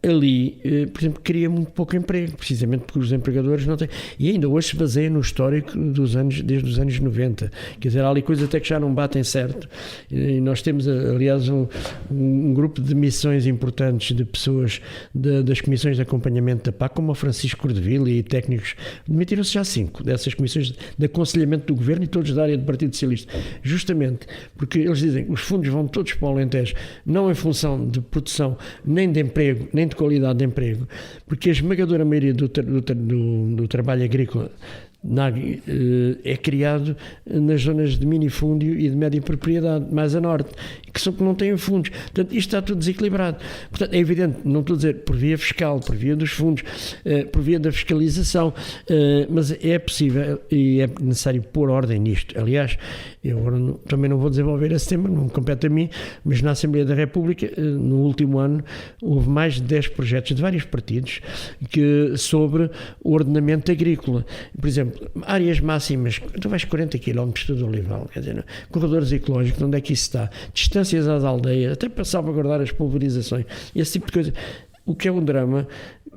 C: ali, por exemplo, cria muito pouco emprego, precisamente porque os empregadores não têm, e ainda hoje se baseia no histórico desde os anos 90, quer dizer, há ali coisas até que já não batem certo, e nós temos, aliás, um grupo de missões importantes de pessoas das comissões de acompanhamento da PAC, como o Francisco Cordeville e técnicos, demitiram-se já 5 dessas comissões de aconselhamento do governo e todos da área do Partido Socialista, justamente porque eles dizem que os fundos vão todos para o Alentejo, não em função de produção, nem de emprego, nem de qualidade de emprego, porque a esmagadora maioria do trabalho agrícola é criado nas zonas de minifúndio e de média propriedade, mais a norte, que não têm fundos. Portanto, isto está tudo desequilibrado. Portanto, é evidente, não estou a dizer por via fiscal, por via dos fundos, por via da fiscalização, mas é possível e é necessário pôr ordem nisto. Aliás, eu agora também não vou desenvolver esse tema, não compete a mim, mas na Assembleia da República, no último ano, houve mais de 10 projetos de vários partidos sobre o ordenamento agrícola. Por exemplo, áreas máximas, tu vais 40 km do Olival, quer dizer, corredores ecológicos, onde é que isso está? Distâncias às aldeias, até para salvaguardar as pulverizações, esse tipo de coisa. o que é um drama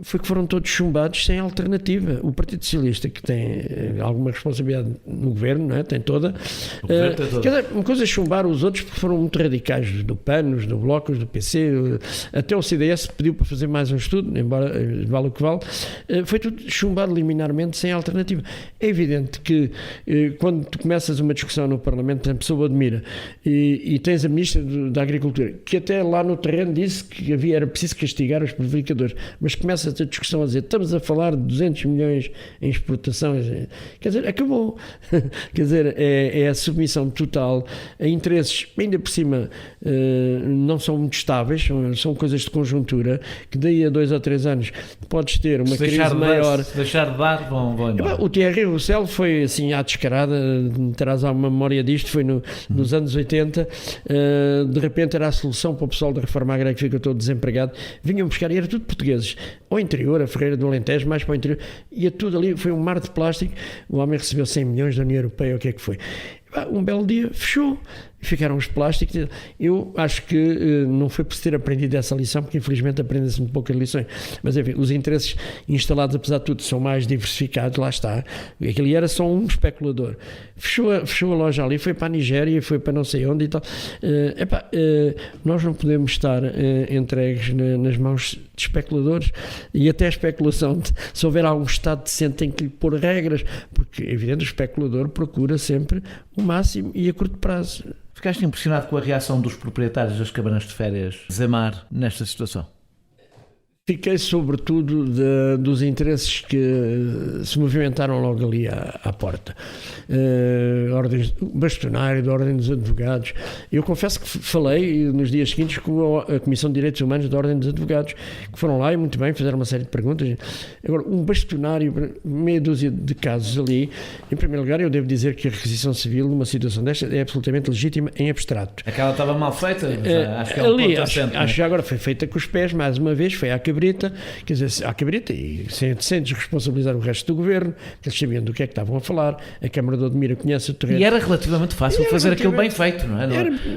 C: foi que foram todos chumbados sem alternativa. O Partido Socialista, que tem alguma responsabilidade no governo, não é? Tem toda. Quer dizer, uma coisa é chumbar os outros porque foram muito radicais, do PAN, do Bloco, do PC, até o CDS pediu para fazer mais um estudo, embora vale o que vale. Foi tudo chumbado liminarmente sem alternativa. É evidente que quando tu começas uma discussão no Parlamento, por exemplo, sobre a Admira, e tens a Ministra da Agricultura, que até lá no terreno disse que era preciso castigar os prevaricadores, mas começa a discussão a dizer, estamos a falar de 200 milhões em exportações, quer dizer, acabou. Quer dizer, é a submissão total a interesses, ainda por cima, não são muito estáveis, são coisas de conjuntura, que daí a 2 ou 3 anos podes ter uma crise maior.
B: Se deixar de dar, vão embora.
C: O Thierry Roussel foi assim à descarada, terás alguma memória disto, foi nos anos 80, de repente era a solução para o pessoal da reforma agrária que ficou todo desempregado, vinham buscar, e era tudo portugueses, ao interior, a Ferreira do Alentejo, mais para o interior, ia tudo ali, foi um mar de plástico, o homem recebeu 100 milhões da União Europeia, o que é que foi? Um belo dia fechou, ficaram os plásticos. Eu acho que não foi por ter aprendido essa lição, porque infelizmente aprende-se um pouco as lições, mas enfim, os interesses instalados, apesar de tudo, são mais diversificados, lá está. Aquele era só um especulador, fechou a loja ali, foi para a Nigéria, foi para não sei onde e tal. Nós não podemos estar entregues nas mãos de especuladores, e até a especulação, se houver algum Estado decente, tem que lhe pôr regras, porque é evidente, o especulador procura sempre o máximo e a curto prazo.
B: Ficaste impressionado com a reação dos proprietários das cabanas de férias Zemar nesta situação?
C: Fiquei sobretudo dos interesses que se movimentaram logo ali à porta. Bastonário, da Ordem dos Advogados. Eu confesso que falei nos dias seguintes com a Comissão de Direitos Humanos da Ordem dos Advogados, que foram lá e muito bem, fizeram uma série de perguntas. Agora, um bastonário, meia dúzia de casos ali, em primeiro lugar, eu devo dizer que a requisição civil numa situação desta é absolutamente legítima em abstrato.
B: Aquela estava mal feita, acho que é um
C: ali,
B: ponto assente.
C: Acho que agora foi feita com os pés, mais uma vez, foi à cabrita, quer dizer, à cabrita, e sem desresponsabilizar o resto do governo, que eles sabiam do que é que estavam a falar, a Câmara de Odmira conhece o terreno.
B: E era relativamente fácil fazer aquilo bem feito, não é?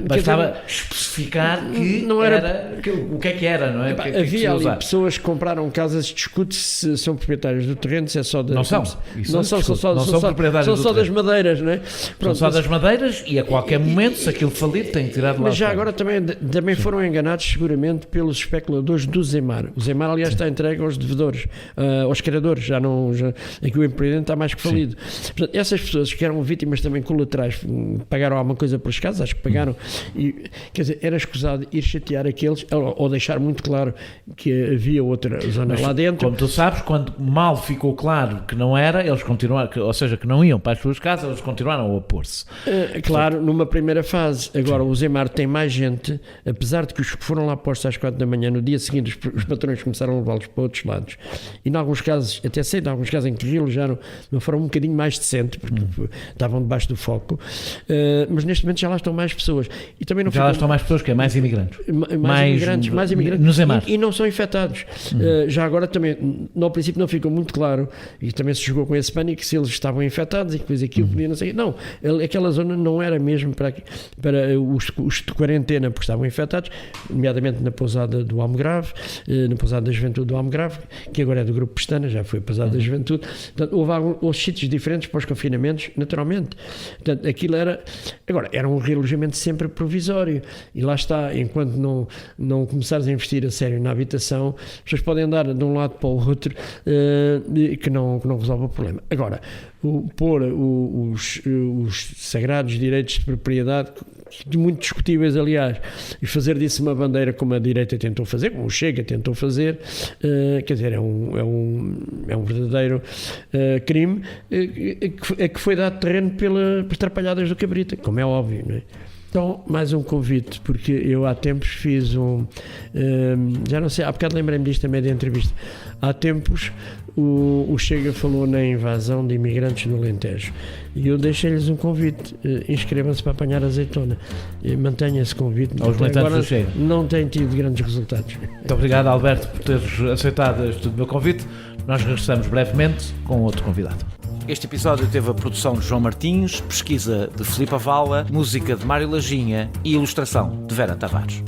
B: Bastava especificar o que é que era, não é?
C: Havia ali pessoas que compraram casas, discute-se se são proprietários do terreno, se é só
B: Não são proprietários
C: são só das madeiras, não é?
B: São só das madeiras, e a qualquer momento, se aquilo falir, tem que tirar de lá.
C: Mas já agora também foram enganados seguramente pelos especuladores do Zemar. O Zemar, aliás, está entregue aos devedores, aos credores, aqui o empreendente está mais que falido. Portanto, essas pessoas que eram vítimas também colaterais, pagaram alguma coisa pelos casos, acho que pagaram, e, quer dizer, era escusado ir chatear aqueles, ou deixar muito claro que havia outra zona lá dentro.
B: Como tu sabes, quando mal ficou claro que não era, eles continuaram, ou seja, que não iam para as suas casas, eles continuaram a opor-se.
C: Claro, numa primeira fase. Agora, o Zemar tem mais gente, apesar de que os que foram lá postos às 4 da manhã, no dia seguinte os patrões começaram a levá-los para outros lados, e em alguns casos, até sei, em alguns casos em que realojaram de uma forma um bocadinho mais decente, porque estavam debaixo do foco, mas neste momento já lá estão mais pessoas. E também não
B: lá estão mais pessoas, que é mais imigrantes.
C: Mais imigrantes.
B: No Zemar.
C: E não são infectados. Já agora também, no princípio não ficou muito claro, e também se jogou com esse pânico, se eles estavam infectados e que depois aquilo podia não sei. Não, aquela zona não era mesmo para os de quarentena, porque estavam infectados, nomeadamente na pousada do Almograve, na pousada da Juventude do Almograve, que agora é do Grupo Pestana, já foi a pousada da Juventude. Portanto, houve sítios diferentes para os confinamentos, naturalmente. Portanto, aquilo era um realojamento sempre provisório, e lá está, enquanto não começares a investir a sério na habitação, as pessoas podem andar de um lado para o outro, que não resolve o problema. Agora, pôr os sagrados direitos de propriedade, muito discutíveis, aliás, e fazer disso uma bandeira, como a direita tentou fazer, como o Chega tentou fazer, quer dizer, é um verdadeiro crime, que foi dado terreno pelas trapalhadas do Cabrita, como é óbvio, não é? Então, mais um convite, porque eu há tempos fiz já não sei, há bocado lembrei-me disto também da entrevista. Há tempos o Chega falou na invasão de imigrantes no Alentejo, e eu deixei-lhes um convite: inscrevam-se para apanhar azeitona. Mantenha esse convite.
B: Aos militantes do Chega.
C: Não tem tido grandes resultados.
B: Muito obrigado, Alberto, por teres aceitado este meu convite. Nós regressamos brevemente com outro convidado. Este episódio teve a produção de João Martins, pesquisa de Filipe Avala, música de Mário Lajinha e ilustração de Vera Tavares.